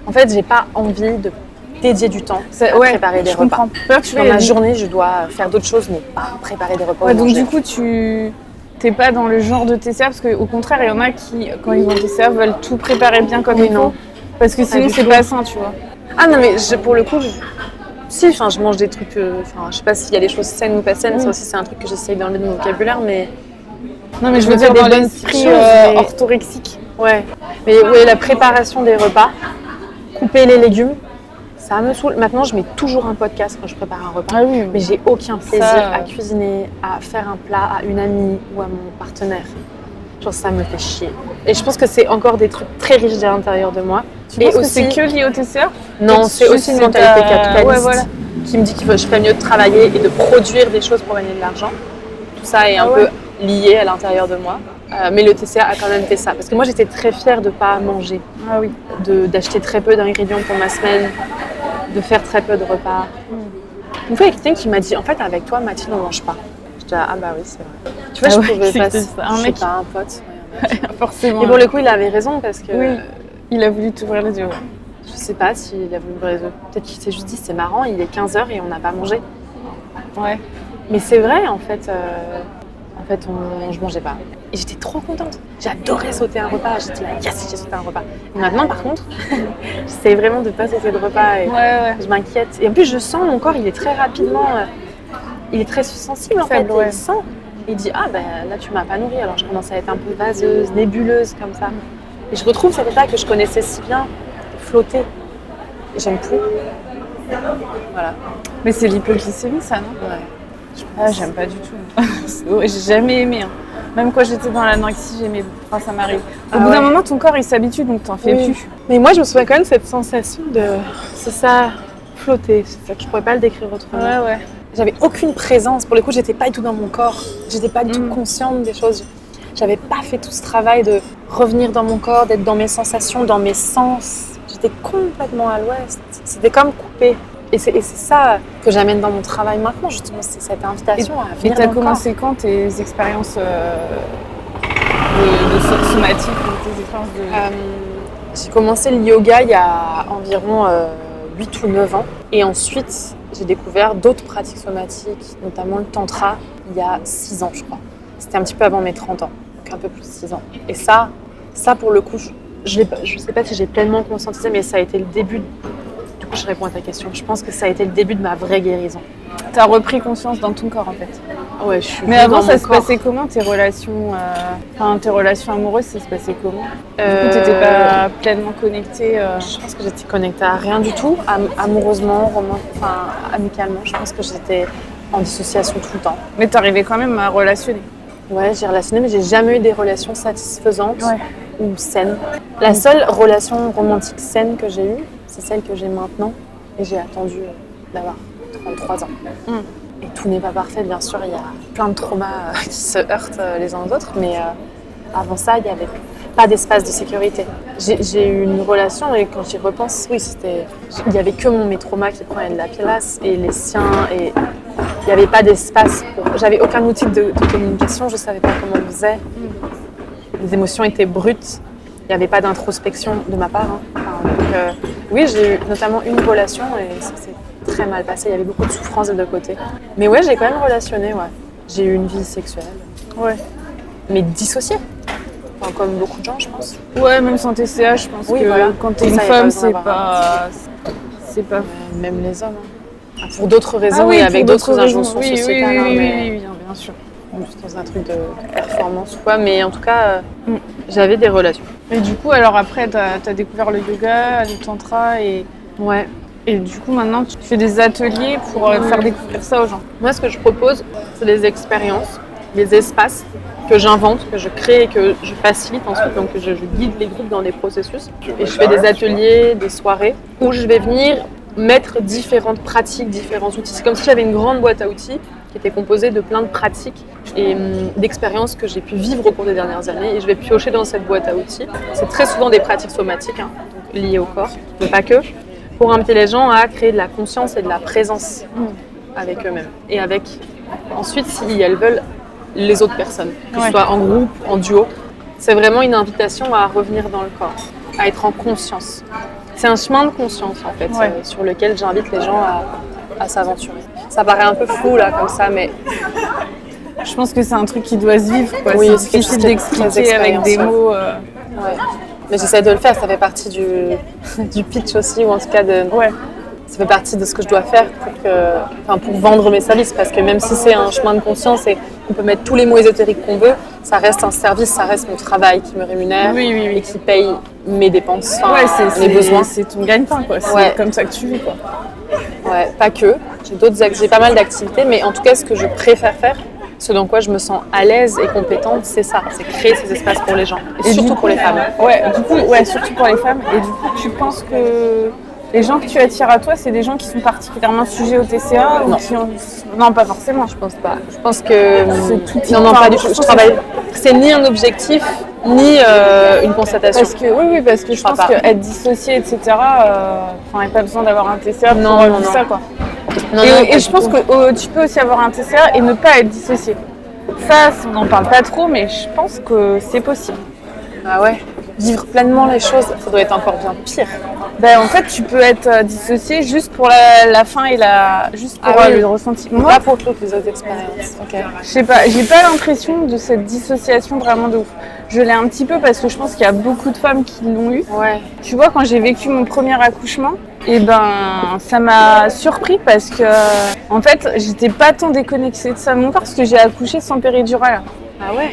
En fait, j'ai pas envie de dédier du temps à préparer des repas. Dans ma journée, je dois faire d'autres choses, mais pas préparer des repas. Donc du coup, tu t'es pas dans le genre de TCA, parce qu'au contraire, il y en a qui, quand ils ont TCA, veulent tout préparer bien comme il faut, parce que sinon c'est pas sain, tu vois. Ah non, mais pour le coup, je mange des trucs, je sais pas s'il y a des choses saines ou pas saines, ça aussi c'est un truc que j'essaye d'enlever de mon vocabulaire, mais... Non, mais je veux dire dans l'esprit orthorexique. Ouais, mais oui, la préparation des repas, couper les légumes, ça me saoule. Maintenant, je mets toujours un podcast quand je prépare un repas. Mais j'ai aucun plaisir à cuisiner, à faire un plat à une amie ou à mon partenaire. Genre, ça me fait chier. Et je pense que c'est encore des trucs très riches à l'intérieur de moi. Tu penses que c'est que lié au TCA ? Non, c'est aussi une mentalité capitaliste qui me dit que je ferais mieux de travailler et de produire des choses pour gagner de l'argent. Tout ça est un peu lié à l'intérieur de moi. Mais le TCA a quand même fait ça. Parce que moi, j'étais très fière de ne pas manger. D'acheter très peu d'ingrédients pour ma semaine, de faire très peu de repas. Une fois, il y a quelqu'un qui m'a dit, en fait, avec toi, Mathilde, on ne mange pas. Je dis, ah bah oui, c'est vrai. Tu vois, je pouvais pas un pote. Forcément. Et pour le coup, il avait raison parce que... Oui, il a voulu t'ouvrir les yeux. Je sais pas s'il a voulu ouvrir les yeux. Peut-être qu'il s'est juste dit, c'est marrant, il est 15h et on n'a pas mangé. Ouais. Mais c'est vrai, en fait, je mangeais pas. Et j'étais trop contente. J'adorais sauter un repas. J'étais là, yes, j'ai sauté un repas. Et maintenant, par contre, j'essaie vraiment de pas sauter de repas. Et je m'inquiète. Et en plus, je sens mon corps, il est très rapidement... il est très sensible, en fait. Il sent. Il dit, ah ben là, tu m'as pas nourri. Alors, je commence à être un peu vaseuse, nébuleuse, comme ça. Et je retrouve cet état que je connaissais si bien, flotter. Et j'aime plus. Voilà. Mais c'est l'hypoglycémie, ça, non ? Ouais. J'aime pas du tout. J'ai jamais aimé. Même quand j'étais dans l'anorexie, j'aimais. Ça m'arrive. Au bout d'un moment, ton corps il s'habitue, donc t'en fais plus. Mais moi, je me souviens quand même de cette sensation de. C'est ça, flotter. C'est ça, je pourrais pas le décrire autrement. Ouais. J'avais aucune présence. Pour le coup, j'étais pas du tout dans mon corps. J'étais pas du tout consciente des choses. J'avais pas fait tout ce travail de revenir dans mon corps, d'être dans mes sensations, dans mes sens. J'étais complètement à l'ouest. C'était comme coupé. Et c'est ça que j'amène dans mon travail maintenant, justement, c'est cette invitation à venir. Et tu as commencé quand tes expériences de somatique ou tes expériences de... J'ai commencé le yoga il y a environ 8 ou 9 ans. Et ensuite, j'ai découvert d'autres pratiques somatiques, notamment le tantra, il y a 6 ans, je crois. C'était un petit peu avant mes 30 ans, donc un peu plus de 6 ans. Et ça pour le coup, je sais pas si j'ai pleinement conscientisé, mais ça a été le début... Du coup, je réponds à ta question. Je pense que ça a été le début de ma vraie guérison. Tu as repris conscience dans ton corps, en fait. Ouais, je suis. Mais avant, ça se passait comment, tes relations amoureuses, ça se passait comment ? Du coup, tu n'étais pas pleinement connectée Je pense que j'étais connectée à rien du tout, amoureusement, amicalement. Je pense que j'étais en dissociation tout le temps. Mais tu arrivais quand même à relationner. Ouais, j'ai relationné, mais j'ai jamais eu des relations satisfaisantes ou saines. La seule relation romantique saine que j'ai eue, c'est celle que j'ai maintenant, et j'ai attendu d'avoir 33 ans. Et tout n'est pas parfait, bien sûr, il y a plein de traumas qui se heurtent les uns aux autres, mais avant ça, il n'y avait pas d'espace de sécurité. J'ai eu une relation, et quand j'y repense, il n'y avait que mes traumas qui prenaient de la place, et les siens, et il n'y avait pas d'espace. J'avais aucun outil de communication, je ne savais pas comment on faisait. Les émotions étaient brutes. il n'y avait pas d'introspection de ma part. Oui, j'ai eu notamment une relation et ça s'est très mal passé. Il y avait beaucoup de souffrance des deux côtés. Mais ouais, j'ai quand même relationné, ouais. J'ai eu une vie sexuelle. Ouais. Mais dissociée. Enfin, comme beaucoup de gens, je pense. Ouais, même sans TCA, je pense que voilà. quand t'es une femme, c'est pas... Même les hommes. Hein. Pour d'autres raisons et avec d'autres injonctions sociétales. Oui, bien sûr. Juste dans un truc de performance ou quoi. Mais en tout cas, j'avais des relations. Et du coup, alors après, t'as découvert le yoga, le tantra et... Ouais. Et du coup, maintenant, tu fais des ateliers pour faire découvrir ça aux gens. Moi, ce que je propose, c'est des expériences, des espaces que j'invente, que je crée et que je facilite ensuite. Donc, je guide les groupes dans des processus. Et je fais des ateliers, des soirées où je vais venir mettre différentes pratiques, différents outils. C'est comme si j'avais une grande boîte à outils qui était composée de plein de pratiques et d'expériences que j'ai pu vivre au cours des dernières années. Et je vais piocher dans cette boîte à outils. C'est très souvent des pratiques somatiques, donc liées au corps, mais pas que, pour inviter les gens à créer de la conscience et de la présence avec eux-mêmes. Et avec, ensuite, si elles veulent, les autres personnes, que ce soit en groupe, en duo. C'est vraiment une invitation à revenir dans le corps, à être en conscience. C'est un chemin de conscience, en fait, sur lequel j'invite les gens à s'aventurer. Ça paraît un peu flou, là, comme ça, mais... Je pense que c'est un truc qui doit se vivre, quoi. Oui, c'est difficile d'expliquer avec des mots. Ouais. Mais j'essaie de le faire, ça fait partie du pitch aussi, ou en tout cas de... Ouais. Ça fait partie de ce que je dois faire pour vendre mes services, parce que même si c'est un chemin de conscience et qu'on peut mettre tous les mots ésotériques qu'on veut, ça reste un service, ça reste mon travail qui me rémunère et qui paye mes dépenses, mes besoins. C'est ton gagne-pain, quoi. C'est comme ça que tu vis, quoi. Ouais, pas que. J'ai pas mal d'activités, mais en tout cas, ce que je préfère faire, ce dans quoi je me sens à l'aise et compétente, c'est ça, c'est créer ces espaces pour les gens, et surtout pour les femmes. Surtout pour les femmes. Et du coup, tu penses que les gens que tu attires à toi, c'est des gens qui sont particulièrement sujets au TCA ou qui ont... Non, pas forcément. Je pense pas. Je pense que... Non, pas du tout. C'est ni un objectif, ni une constatation. Parce que je pense qu'être dissocié, etc., il n'y a pas besoin d'avoir un TCA pour vivre ça, quoi. Et je pense que tu peux aussi avoir un TCA et ne pas être dissocié. Ça, on n'en parle pas trop, mais je pense que c'est possible. Ah ouais. Vivre pleinement les choses, ça doit être encore bien pire. En fait, tu peux être dissocié juste pour la fin et juste pour le ressenti. Moi, pas pour toutes les autres expériences. Okay. Je sais pas, j'ai pas l'impression de cette dissociation vraiment de ouf. Je l'ai un petit peu parce que je pense qu'il y a beaucoup de femmes qui l'ont eu. Ouais. Tu vois, quand j'ai vécu mon premier accouchement, ça m'a surpris parce que en fait, j'étais pas tant déconnectée de ça de mon corps parce que j'ai accouché sans péridurale. Ah ouais.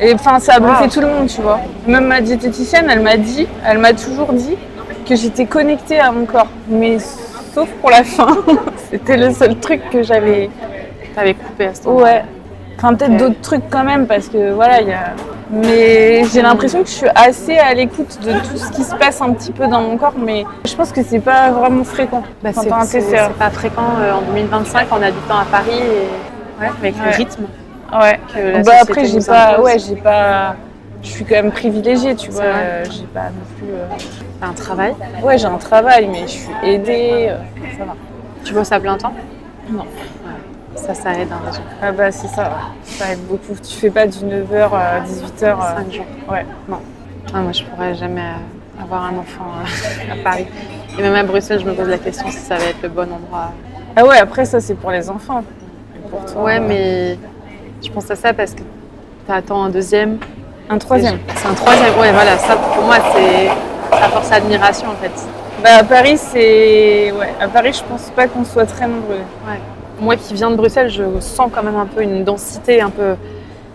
Et ça a bluffé tout le monde, tu vois. Même ma diététicienne, elle m'a toujours dit que j'étais connectée à mon corps. Mais sauf pour la fin. C'était le seul truc que j'avais coupé à ce moment-là. Ouais. Enfin, peut-être d'autres trucs quand même, parce que voilà, Mais j'ai l'impression que je suis assez à l'écoute de tout ce qui se passe un petit peu dans mon corps, mais je pense que c'est pas vraiment fréquent. C'est pas fréquent en 2025 en habitant à Paris avec le rythme. Ouais. Après, je suis quand même privilégiée, tu vois. J'ai pas non plus. T'as un travail ? Ouais, j'ai un travail, mais je suis aidée. Ça va. Tu bosses à plein temps ? Non. Ouais. Ça aide déjà. Ah bah c'est ça, ça aide beaucoup. Tu fais pas du 9h à 18h. 5 jours. Ouais, non. Ah, moi, je pourrais jamais avoir un enfant à Paris. Et même à Bruxelles, je me pose la question si ça va être le bon endroit. Ah ouais, après ça, c'est pour les enfants. Et pour toi, mais je pense à ça parce que t'attends un deuxième. Un troisième. C'est un troisième, ouais, voilà. Ça, pour moi, c'est sa force d'admiration, en fait. À Paris, à Paris, je pense pas qu'on soit très nombreux. Ouais. Moi qui viens de Bruxelles, je sens quand même un peu une densité un peu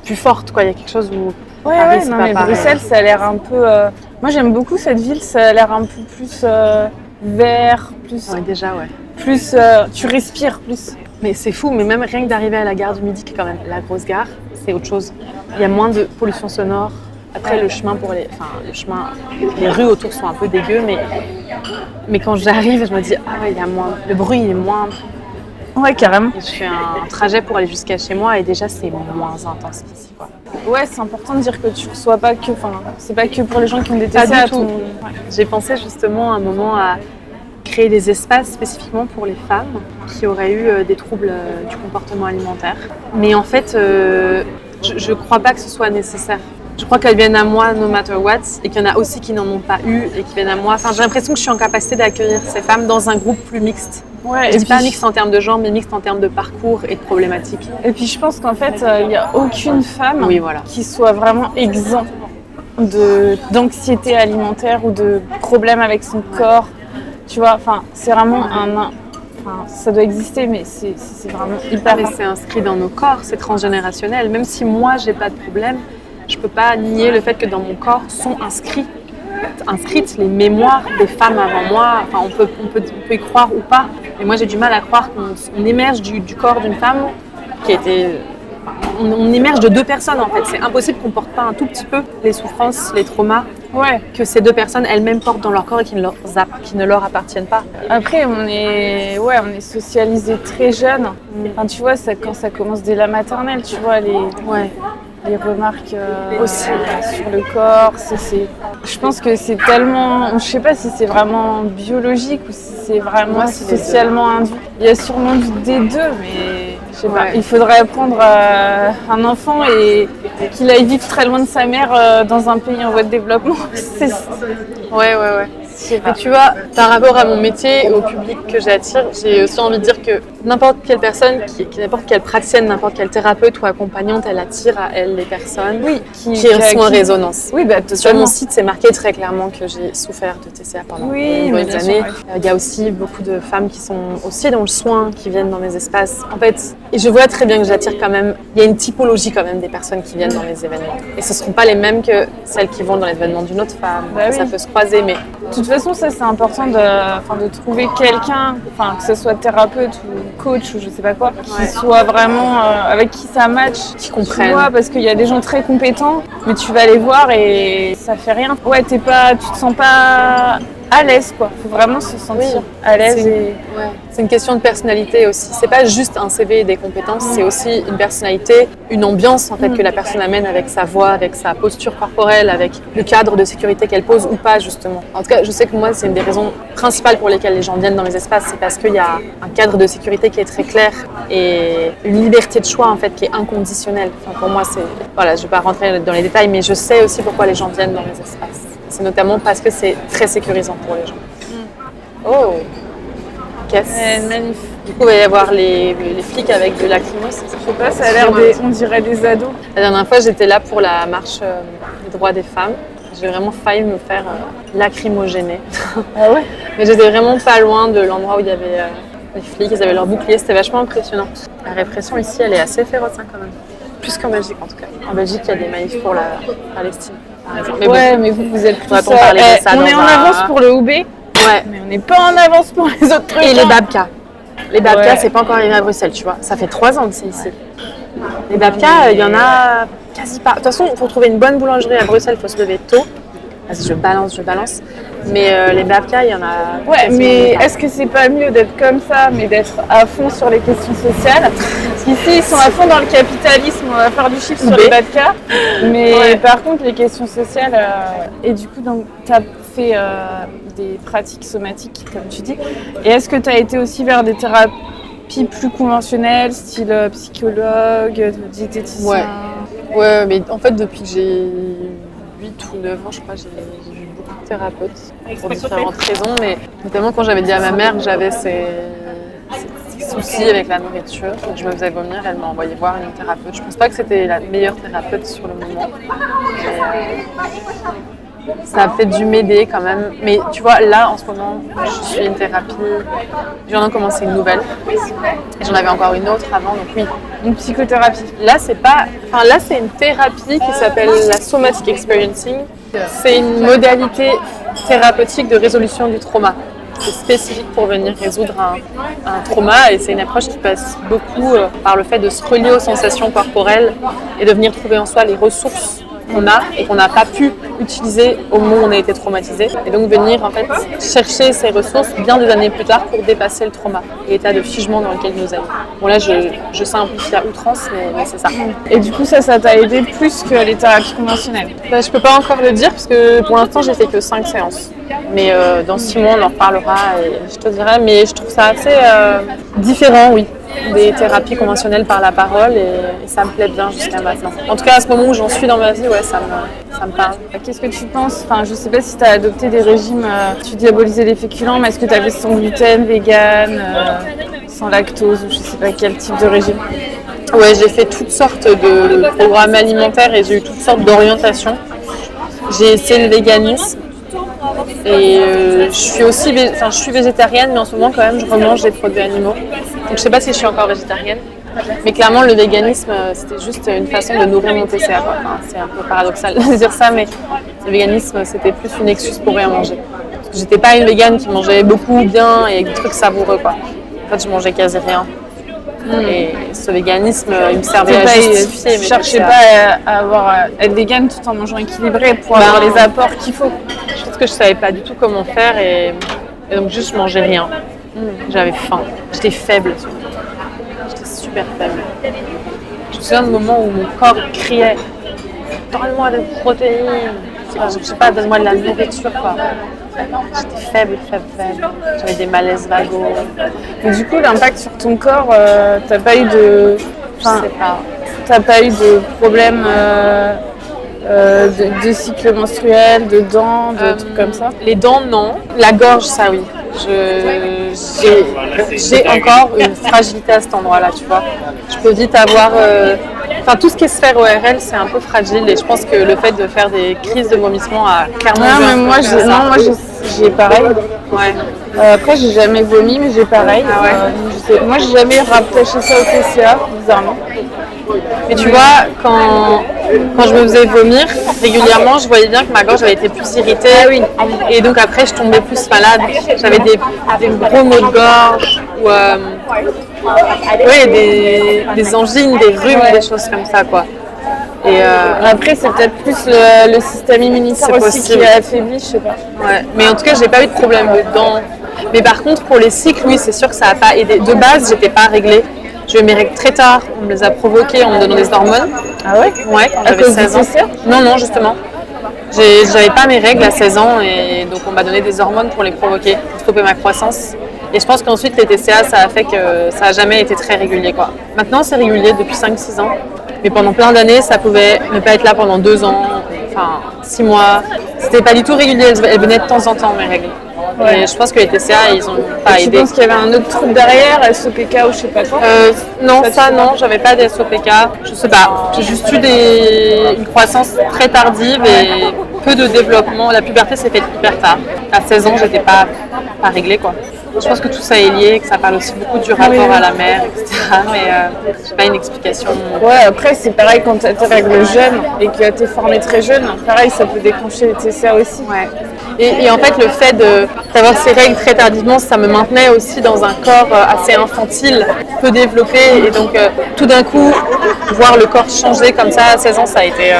plus forte, quoi. Il y a quelque chose où Paris, c'est pas pareil. Bruxelles, ça a l'air un peu... Moi, j'aime beaucoup cette ville, ça a l'air un peu plus vert, plus... Ouais, déjà, ouais. Plus... tu respires plus. Mais c'est fou, mais même rien que d'arriver à la gare du Midi, qui est quand même la grosse gare, c'est autre chose. Il y a moins de pollution sonore. Après, le chemin les rues autour sont un peu dégueu, mais quand j'arrive, je me dis, ah ouais, il y a moins... Le bruit est moins... Ouais, carrément. Et je fais un trajet pour aller jusqu'à chez moi et déjà c'est moins intense qu'ici, quoi. Ouais, c'est important de dire que tu reçois pas que... c'est pas que pour les gens qui ont des TCA. Pas du tout. J'ai pensé justement à un moment à créer des espaces spécifiquement pour les femmes qui auraient eu des troubles du comportement alimentaire. Mais en fait, je crois pas que ce soit nécessaire. je crois qu'elles viennent à moi no matter what, et qu'il y en a aussi qui n'en ont pas eu et qui viennent à moi. Enfin, j'ai l'impression que je suis en capacité d'accueillir ces femmes dans un groupe plus mixte. Ouais, je dis pas mixte en termes de genre, mais mixte en termes de parcours et de problématiques. Et puis je pense qu'en fait, il n'y a aucune femme qui soit vraiment exempte d'anxiété alimentaire ou de problèmes avec son corps. Tu vois, enfin, c'est vraiment ça doit exister, mais c'est vraiment hyper... Mais c'est inscrit dans nos corps, c'est transgénérationnel. Même si moi, j'ai pas de problème, je peux pas nier le fait que dans mon corps sont inscrites les mémoires des femmes avant moi. Enfin, on peut y croire ou pas. Mais moi, j'ai du mal à croire qu'on émerge du corps d'une femme qui a été... On émerge de deux personnes en fait. C'est impossible qu'on porte pas un tout petit peu les souffrances, les traumas que ces deux personnes elles-mêmes portent dans leur corps et qui ne leur appartiennent pas. Après, on est socialisé très jeune. Enfin, tu vois, quand ça commence dès la maternelle, tu vois, les remarques aussi sur le corps. Je pense que c'est tellement... Je sais pas si c'est vraiment biologique ou si c'est vraiment socialement induit. Il y a sûrement des deux, mais je sais pas. Il faudrait apprendre à un enfant et qu'il aille vivre très loin de sa mère dans un pays en voie de développement. Ouais. Mais tu vois, par rapport à mon métier et au public que j'attire, j'ai aussi envie de dire que n'importe quelle personne, n'importe quelle praticienne, n'importe quelle thérapeute ou accompagnante, elle attire à elle les personnes qui sont en résonance. Oui, sur mon site, c'est marqué très clairement que j'ai souffert de TCA pendant de nombreuses années. Il y a aussi beaucoup de femmes qui sont aussi dans le soin, qui viennent dans mes espaces. En fait, et je vois très bien que j'attire quand même, il y a une typologie quand même des personnes qui viennent dans les événements. Et ce ne seront pas les mêmes que celles qui vont dans l'événement d'une autre femme. Ça peut se croiser, mais... De toute façon, ça c'est important de trouver quelqu'un, que ce soit thérapeute ou coach ou je sais pas quoi, qui soit vraiment avec qui ça match, qui comprenne. Tu vois, parce qu'il y a des gens très compétents, mais tu vas les voir et ça fait rien. Ouais, tu te sens pas à l'aise quoi. Faut vraiment se sentir à l'aise. C'est une question de personnalité aussi. C'est pas juste un CV et des compétences, c'est aussi une personnalité, une ambiance en fait que la personne amène avec sa voix, avec sa posture corporelle, avec le cadre de sécurité qu'elle pose ou pas justement. En tout cas, je sais que moi c'est une des raisons principales pour lesquelles les gens viennent dans mes espaces, c'est parce qu'il y a un cadre de sécurité qui est très clair et une liberté de choix en fait qui est inconditionnelle. Enfin, pour moi, je vais pas rentrer dans les détails, mais je sais aussi pourquoi les gens viennent dans mes espaces. C'est notamment parce que c'est très sécurisant pour les gens. Oh, qu'est-ce magnifique. Du coup, il va y avoir les flics avec de lacrymos. Je sais pas, ça a l'air on dirait des ados. La dernière fois, j'étais là pour la marche des droits des femmes. J'ai vraiment failli me faire lacrymogéner. Ah ouais? Mais j'étais vraiment pas loin de l'endroit où il y avait les flics, ils avaient leur bouclier, c'était vachement impressionnant. La répression ici, elle est assez féroce quand même. Plus qu'en Belgique en tout cas. En Belgique, il y a des manifs pour la Palestine. Mais vous êtes plus on est en avance pour le Houbé, mais on n'est pas en avance pour les autres trucs. Et les Babka. Les Babka, c'est pas encore arrivé à Bruxelles, tu vois. Ça fait 3 ans que c'est ici. Les Babka, il y en a quasi pas. De toute façon, pour trouver une bonne boulangerie à Bruxelles, il faut se lever tôt. Vas-y, je balance. Mais les Babka, il y en a... Ouais, mais est-ce que c'est pas mieux d'être comme ça, mais d'être à fond sur les questions sociales? Parce qu'ici, ils sont à fond dans le capitalisme, on va faire du chiffre sur les Babka. Mais par contre, les questions sociales... Et du coup, tu as fait des pratiques somatiques, comme tu dis. Et est-ce que tu as été aussi vers des thérapies plus conventionnelles, style psychologue, diététicien? Ouais, mais en fait, depuis que j'ai 8 ou 9 ans, je crois, j'ai vu beaucoup de thérapeutes pour différentes raisons, mais notamment quand j'avais dit à ma mère que j'avais ces soucis avec la nourriture, que je me faisais vomir, elle m'a envoyé voir une thérapeute. Je pense pas que c'était la meilleure thérapeute sur le moment, mais ça a peut-être dû m'aider quand même. Mais tu vois, là, en ce moment, je suis une thérapie, je viens d'en commencer une nouvelle, et j'en avais encore une autre avant, donc oui. Une psychothérapie. Là, c'est une thérapie qui s'appelle la somatic experiencing. C'est une modalité thérapeutique de résolution du trauma. C'est spécifique pour venir résoudre un trauma et c'est une approche qui passe beaucoup par le fait de se relier aux sensations corporelles et de venir trouver en soi les ressources qu'on a et qu'on n'a pas pu utiliser au moment où on a été traumatisé. Et donc venir en fait chercher ces ressources bien des années plus tard pour dépasser le trauma, l'état de figement dans lequel nous allons. Bon là je simplifie à outrance mais c'est ça. Et du coup ça t'a aidé plus que les thérapies conventionnelles? Je peux pas encore le dire parce que pour l'instant j'ai fait que 5 séances. Mais dans 6 mois on en reparlera et je te dirai, mais je trouve ça assez différent, oui. des thérapies conventionnelles par la parole et ça me plaît bien jusqu'à maintenant. En tout cas, à ce moment où j'en suis dans ma vie, ouais, ça me parle. Qu'est-ce que tu penses? Enfin, je sais pas si tu as adopté des régimes, tu diabolisais les féculents, mais est-ce que tu avais sans gluten, vegan, sans lactose ou je sais pas quel type de régime? Ouais, j'ai fait toutes sortes de programmes alimentaires et j'ai eu toutes sortes d'orientations. J'ai essayé le véganisme et je suis végétarienne, mais en ce moment quand même je remange des produits animaux. Donc je sais pas si je suis encore végétarienne, mais clairement le véganisme c'était juste une façon de nourrir mon TCA. Enfin, c'est un peu paradoxal de dire ça, mais le véganisme c'était plus une excuse pour rien manger. Parce que j'étais pas une végane qui mangeait beaucoup, bien et avec des trucs savoureux quoi. En fait je mangeais quasi rien. Et ce véganisme, il me servait à justifier. Tu cherchais pas à être végane tout en mangeant équilibré pour avoir les apports qu'il faut. Je pense que je savais pas du tout comment faire et donc juste je mangeais rien. J'avais faim. J'étais faible. J'étais super faible. Je me souviens de moments où mon corps criait « Donne-moi des protéines !» Je sais pas, donne-moi de la nourriture quoi. J'étais faible. J'avais des malaises vagos. Et du coup, l'impact sur ton corps, t'as pas eu de... Je sais pas. T'as pas eu de problème de cycle menstruel, de dents, de trucs comme ça? Les dents, non. La gorge, ça oui. J'ai encore une fragilité à cet endroit-là, tu vois. Je peux vite avoir... Enfin, tout ce qui est sphère ORL, c'est un peu fragile et je pense que le fait de faire des crises de vomissement a clairement... Non, mais moi, j'ai pareil. Ouais. Après, j'ai jamais vomi, mais j'ai pareil. Ah ouais. Moi, j'ai jamais rattaché ça au TCA, bizarrement. Mais tu vois, quand je me faisais vomir régulièrement, je voyais bien que ma gorge avait été plus irritée. Ah oui. Et donc après, je tombais plus malade. J'avais des gros maux de gorge ou des angines, des rhumes, des choses comme ça, quoi. Et après, c'est peut-être plus le système immunitaire c'est aussi possible. qui est affaibli, je sais pas. Ouais. Mais en tout cas, j'ai pas eu de problème de dents. Mais par contre, pour les cycles, oui, c'est sûr que ça n'a pas aidé. De base, j'étais pas réglée. J'ai eu mes règles très tard. On me les a provoquées en me donnant des hormones. Ah ouais? Ouais, quand À j'avais cause 16 ans. du TCA? Non, justement. J'avais pas mes règles à 16 ans et donc on m'a donné des hormones pour les provoquer, pour stopper ma croissance. Et je pense qu'ensuite les TCA, ça a fait que ça n'a jamais été très régulier, quoi. Maintenant, c'est régulier depuis 5-6 ans. Mais pendant plein d'années, ça pouvait ne pas être là pendant 2 ans, enfin 6 mois. C'était pas du tout régulier, elles venaient de temps en temps, mes règles. Ouais. Et je pense que les TCA, ils ont pas aidé. Tu penses qu'il y avait un autre trouble derrière, SOPK ou je sais pas quoi? Non, non, j'avais pas de SOPK. Je sais pas. J'ai juste eu une croissance très tardive et peu de développement. La puberté s'est faite hyper tard. À 16 ans, j'étais pas réglée, quoi. Je pense que tout ça est lié, que ça parle aussi beaucoup du rapport à la mère, etc. Mais j'ai pas une explication. Ouais, après c'est pareil quand tu as tes règles jeunes et que tu es formée très jeune, pareil ça peut déclencher les TCA aussi. Ouais. Et en fait le fait d'avoir ces règles très tardivement, ça me maintenait aussi dans un corps assez infantile, peu développé et donc tout d'un coup voir le corps changer comme ça à 16 ans, ça a été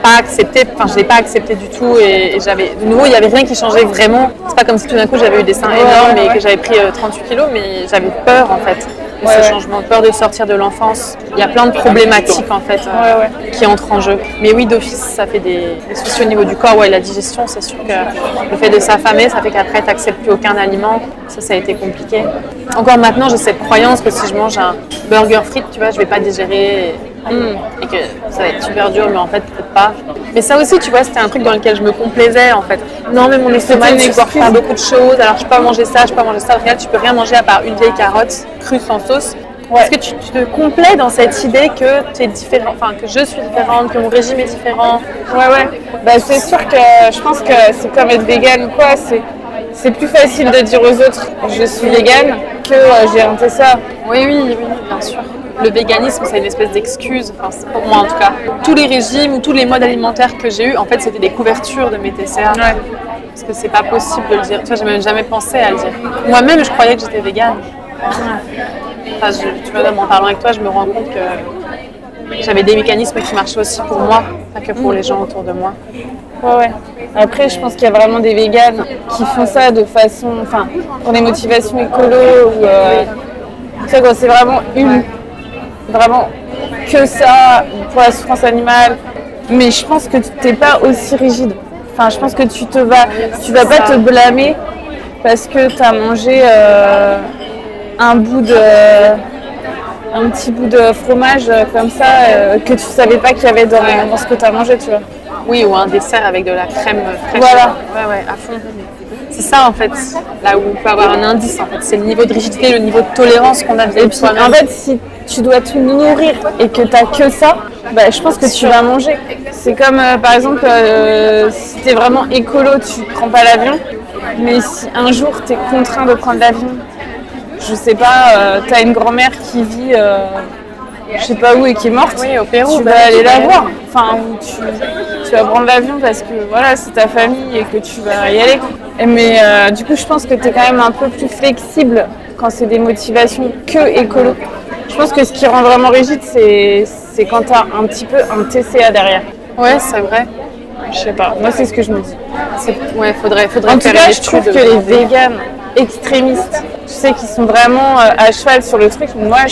pas accepté, enfin je l'ai pas accepté du tout et j'avais, de nouveau il y avait rien qui changeait vraiment. C'est pas comme si tout d'un coup j'avais eu des seins énormes et que j'avais pris 38 kilos, mais j'avais peur en fait de ce changement, peur de sortir de l'enfance. Il y a plein de problématiques en fait qui entrent en jeu. Mais oui, d'office, ça fait des soucis au niveau du corps. Ouais, la digestion, c'est sûr que le fait de s'affamer, ça fait qu'après tu n'acceptes plus aucun aliment. Ça a été compliqué. Encore maintenant, j'ai cette croyance que si je mange un burger frites, tu vois, je vais pas digérer et que ça va être super dur, mais en fait peut-être pas. Mais ça aussi, tu vois, c'était un truc dans lequel je me complaisais en fait. Non, mais mon estomac ne supporte pas beaucoup de choses, alors je peux pas manger ça, je peux pas manger ça. Au final, tu peux rien manger à part une vieille carotte crue sans sauce. Ouais. Est-ce que tu te complais dans cette idée que tu es différent, enfin que je suis différente, que mon régime est différent? Ouais. Bah, c'est sûr que je pense que c'est comme être végane ou quoi, c'est plus facile de dire aux autres je suis végane que j'ai un TCA. Oui, bien sûr. Le véganisme, c'est une espèce d'excuse, enfin, pour moi en tout cas. Tous les régimes ou tous les modes alimentaires que j'ai eus, en fait, c'était des couvertures de mes TCA. Ouais. Parce que c'est pas possible de le dire. Tu vois, j'ai même jamais pensé à le dire. Moi-même, je croyais que j'étais végane. Enfin, tu vois, en parlant avec toi, je me rends compte que j'avais des mécanismes qui marchaient aussi pour moi, pas que pour les gens autour de moi. Ouais. Après, je pense qu'il y a vraiment des véganes qui font ça de façon, enfin, pour des motivations écolo ou tu sais, quand c'est vraiment vraiment que ça pour la souffrance animale. Mais je pense que tu n'es pas aussi rigide. Enfin, je pense que tu vas pas te blâmer parce que tu as mangé un bout un petit bout de fromage comme ça que tu savais pas qu'il y avait dans ce que tu as mangé, tu vois. Oui, ou un dessert avec de la crème fraîche. Voilà. Ouais, à fond. C'est ça en fait, là où on peut avoir un indice en fait, c'est le niveau de rigidité, le niveau de tolérance qu'on a vis-à-vis de soi-même. En fait, si tu dois te nourrir et que t'as que ça, bah, je pense que tu vas manger. C'est comme par exemple, si t'es vraiment écolo, tu prends pas l'avion, mais si un jour t'es contraint de prendre l'avion, je sais pas, t'as une grand-mère qui vit je sais pas où et qui est morte, oui, au Pérou, tu vas aller la voir. Enfin, tu vas prendre l'avion parce que voilà, c'est ta famille et que tu vas y aller. Mais du coup, je pense que tu es quand même un peu plus flexible quand c'est des motivations que écolo. Je pense que ce qui rend vraiment rigide, c'est quand tu as un petit peu un TCA derrière. Ouais, c'est vrai. Je sais pas, moi c'est ce que je me dis. Ouais, faudrait en tout cas, je trouve que les véganes extrémistes, tu sais, qui sont vraiment à cheval sur le truc, moi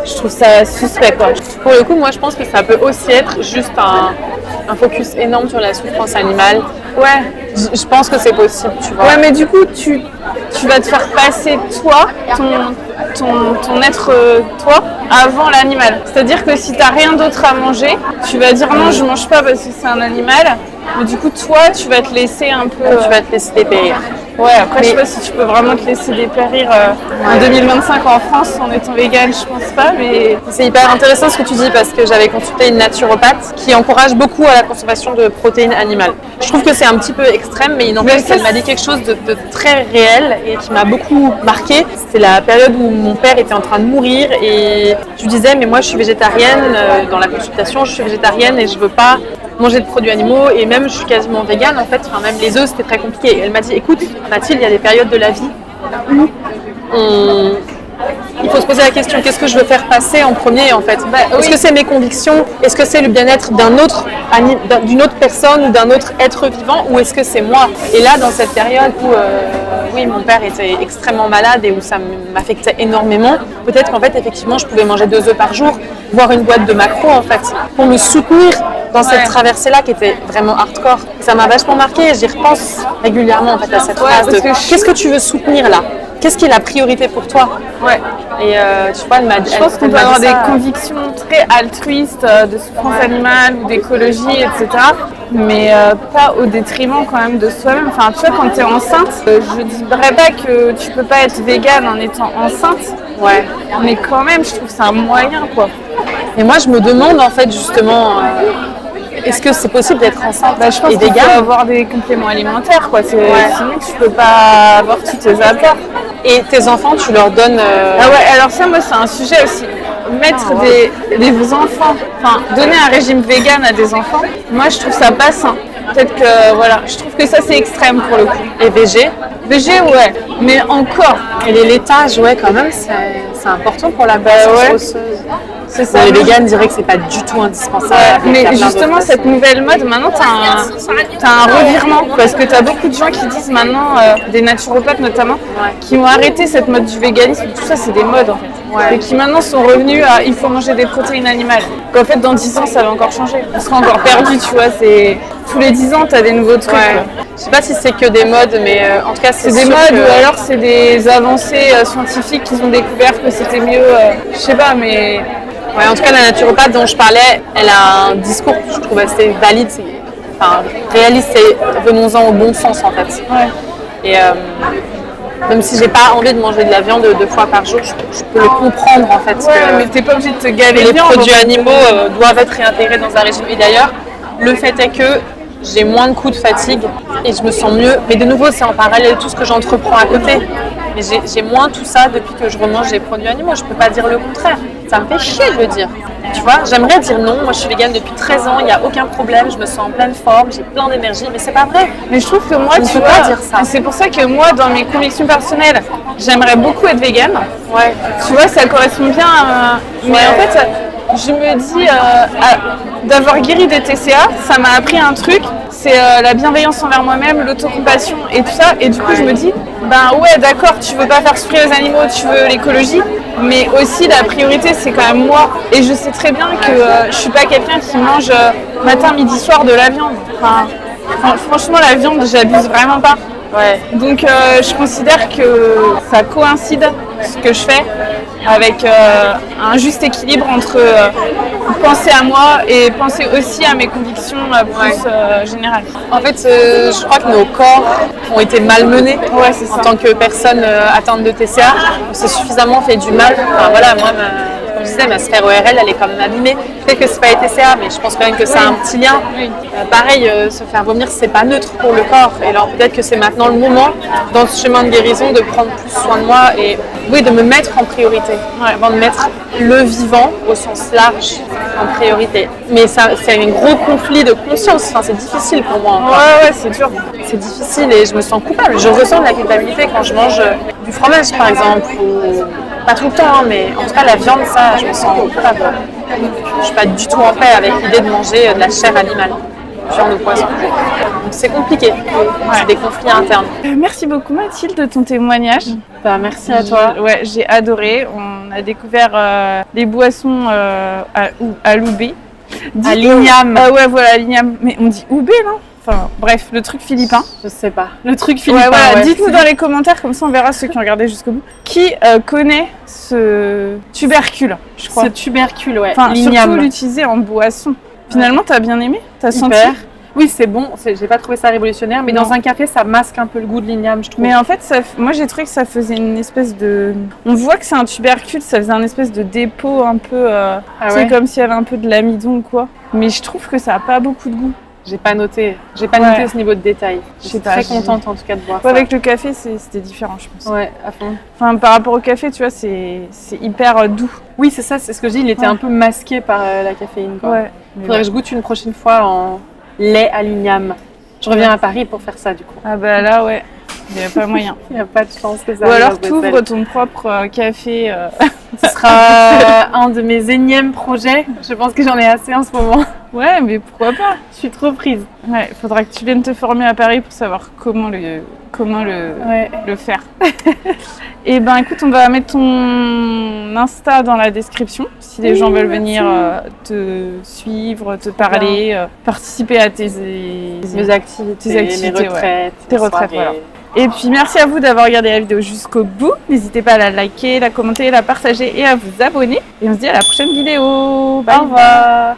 je trouve ça suspect, quoi. Pour le coup, moi je pense que ça peut aussi être juste un focus énorme sur la souffrance animale. Ouais, je pense que c'est possible, tu vois. Ouais, mais du coup, tu vas te faire passer toi, ton être toi, avant l'animal. C'est-à-dire que si t'as rien d'autre à manger, tu vas dire non, je mange pas parce que c'est un animal. Mais du coup, toi, tu vas te laisser un peu... Tu vas te laisser dépérir. Ouais, après, je sais pas si tu peux vraiment te laisser dépérir en 2025 en France en étant végane, je pense pas, mais... C'est hyper intéressant ce que tu dis parce que j'avais consulté une naturopathe qui encourage beaucoup à la consommation de protéines animales. Je trouve que c'est un petit peu extrême, mais il n'empêche qu'elle m'a dit quelque chose de très réel et qui m'a beaucoup marqué. C'était la période où mon père était en train de mourir et je lui disais, mais moi je suis végétarienne, dans la consultation, je suis végétarienne et je veux pas manger de produits animaux et même je suis quasiment végane en fait, enfin, même les œufs c'était très compliqué. Et elle m'a dit, écoute Mathilde, il y a des périodes de la vie où il faut se poser la question, qu'est-ce que je veux faire passer en premier en fait? Est-ce que c'est mes convictions? Est-ce que c'est le bien-être d'une autre personne ou d'un autre être vivant? Ou est-ce que c'est moi? Et là, dans cette période où oui, mon père était extrêmement malade et où ça m'affectait énormément, peut-être qu'en fait, effectivement, je pouvais manger 2 œufs par jour, voire une boîte de macros en fait, pour me soutenir dans cette traversée-là qui était vraiment hardcore. Ça m'a vachement marqué et j'y repense régulièrement en fait, à cette phrase de qu'est-ce que tu veux soutenir là? Qu'est-ce qui est la priorité pour toi? Ouais. Et tu vois, je pense qu'on peut avoir des convictions très altruistes de souffrance animale ou d'écologie, etc. Mais pas au détriment quand même de soi-même. Enfin, tu vois, quand tu es enceinte, je dirais pas que tu peux pas être végane en étant enceinte. Ouais. Mais quand même, je trouve que c'est un moyen, quoi. Et moi, je me demande en fait justement... est-ce que c'est possible d'être enceinte je pense qu'il faut avoir des compléments alimentaires, quoi. Sinon, tu peux pas avoir tous tes apports. Et tes enfants, tu leur donnes... Ah ouais, alors ça, moi, c'est un sujet aussi. Mettre des enfants, enfin, donner un régime vegan à des enfants, moi, je trouve ça pas sain. Peut-être que, voilà, je trouve que ça, c'est extrême pour le coup. Et végé? Végé, ouais, mais encore. Et les laitages, ouais, quand même, c'est important pour la base osseuse. C'est ça. Les véganes diraient que c'est pas du tout indispensable. Mais justement, cette nouvelle mode, maintenant, t'as un revirement. Parce que t'as beaucoup de gens qui disent maintenant, des naturopathes notamment, qui ont arrêté cette mode du véganisme. Tout ça, c'est des modes en fait. Et qui maintenant sont revenus à il faut manger des protéines animales. Qu'en fait, dans 10 ans, ça va encore changer. On sera encore perdu, tu vois. Tous les 10 ans, t'as des nouveaux trucs. Je sais pas si c'est que des modes, mais en tout cas, c'est des modes ou alors c'est des avancées scientifiques qui ont découvert que c'était mieux. Je sais pas, mais. Ouais, en tout cas, la naturopathe dont je parlais, elle a un discours que je trouve assez valide, réaliste, c'est venons-en au bon sens en fait. Ouais. Et même si j'ai pas envie de manger de la viande 2 fois par jour, je peux le comprendre en fait. Ouais, mais t'es pas obligé de te gaver. Les produits animaux doivent être réintégrés dans un régime. Et d'ailleurs, le fait est que j'ai moins de coups de fatigue et je me sens mieux. Mais de nouveau, c'est en parallèle de tout ce que j'entreprends à côté. Mais j'ai moins tout ça depuis que je remange des produits animaux. Je peux pas dire le contraire. Ça me fait chier de le dire. Tu vois, j'aimerais dire non. Moi, je suis végane depuis 13 ans. Il n'y a aucun problème. Je me sens en pleine forme. J'ai plein d'énergie. Mais c'est pas vrai. Mais je trouve que moi, tu vois, pas dire ça. C'est pour ça que moi, dans mes convictions personnelles, j'aimerais beaucoup être végane. Ouais. Tu vois, ça correspond bien. Mais en fait, je me dis, d'avoir guéri des TCA, ça m'a appris un truc. C'est la bienveillance envers moi-même, l'autocompassion et tout ça. Et du coup, je me dis, ouais, d'accord, tu veux pas faire souffrir les animaux, tu veux l'écologie, mais aussi la priorité, c'est quand même moi. Et je sais très bien que je suis pas quelqu'un qui mange matin, midi, soir de la viande. Enfin, franchement, la viande, j'abuse vraiment pas. Ouais. Donc je considère que ça coïncide ce que je fais avec un juste équilibre entre penser à moi et penser aussi à mes convictions plus générales. En fait, je crois que nos corps ont été malmenés C'est en ça. tant que personne atteinte de TCA. On s'est suffisamment fait du mal. Enfin, voilà, moi, comme je disais, ma sphère ORL, elle est quand même abîmée. Peut-être que c'est pas les TCA, mais je pense quand même que ça a un petit lien. Pareil, se faire vomir, c'est pas neutre pour le corps. Et alors peut-être que c'est maintenant le moment, dans ce chemin de guérison, de prendre plus soin de moi et de me mettre en priorité. Avant de mettre le vivant au sens large en priorité. Mais ça, c'est un gros conflit de conscience. Enfin, c'est difficile pour moi encore. Ouais, c'est dur. C'est difficile et je me sens coupable. Je ressens de la culpabilité quand je mange du fromage, par exemple. Ou... Pas tout le temps, hein, mais en tout cas, la viande, ça, je me sens coupable. Je suis pas du tout en paix avec l'idée de manger de la chair animale, viande ou poisson. Donc c'est compliqué. C'est des conflits internes. Merci beaucoup Mathilde de ton témoignage. Bah, merci à toi. J'ai adoré. On a découvert les boissons à Loubet. À l'igname. Ouais, voilà, l'igname. Mais on dit Oubé, non? Enfin, bref, le truc philippin. Je sais pas. Le truc philippin. Voilà. Dites-nous dans les commentaires, comme ça on verra ceux qui ont regardé jusqu'au bout. Qui connaît ce tubercule, je crois. Ce tubercule, ouais. Enfin, l'igname. surtout l'utiliser en boisson. Finalement, t'as bien aimé? T'as senti? Oui, c'est bon. J'ai pas trouvé ça révolutionnaire, mais dans un café, ça masque un peu le goût de l'igname, je trouve. Mais en fait, moi j'ai trouvé que ça faisait une espèce de... On voit que c'est un tubercule, ça faisait un espèce de dépôt un peu... c'est comme s'il y avait un peu de l'amidon ou quoi. Mais je trouve que ça a pas beaucoup de goût. J'ai pas noté ce niveau de détail. Je suis très contente en tout cas de voir ça. Avec le café, c'était différent, je pense. Ouais, à fond. Enfin, par rapport au café, tu vois, c'est hyper doux. Oui, c'est ça, c'est ce que je dis. Il était un peu masqué par la caféine, quoi. Ouais. Faudrait que je goûte une prochaine fois en lait à l'igname. Je reviens à Paris pour faire ça, du coup. Ah bah là, ouais. Il n'y a pas moyen. Il n'y a pas de chance que ça Ou arrive. alors t'ouvres ton propre café. Ce sera un de mes énièmes projets. Je pense que j'en ai assez en ce moment. Ouais, mais pourquoi pas? Je suis trop prise. Ouais, faudra que tu viennes te former à Paris pour savoir comment le faire. Et ben écoute, on va mettre ton Insta dans la description si les gens veulent venir te suivre, te parler, participer à mes activités, mes retraites, tes retraites, voilà. Et puis merci à vous d'avoir regardé la vidéo jusqu'au bout. N'hésitez pas à la liker, la commenter, la partager et à vous abonner. Et on se dit à la prochaine vidéo. Bye. Au revoir.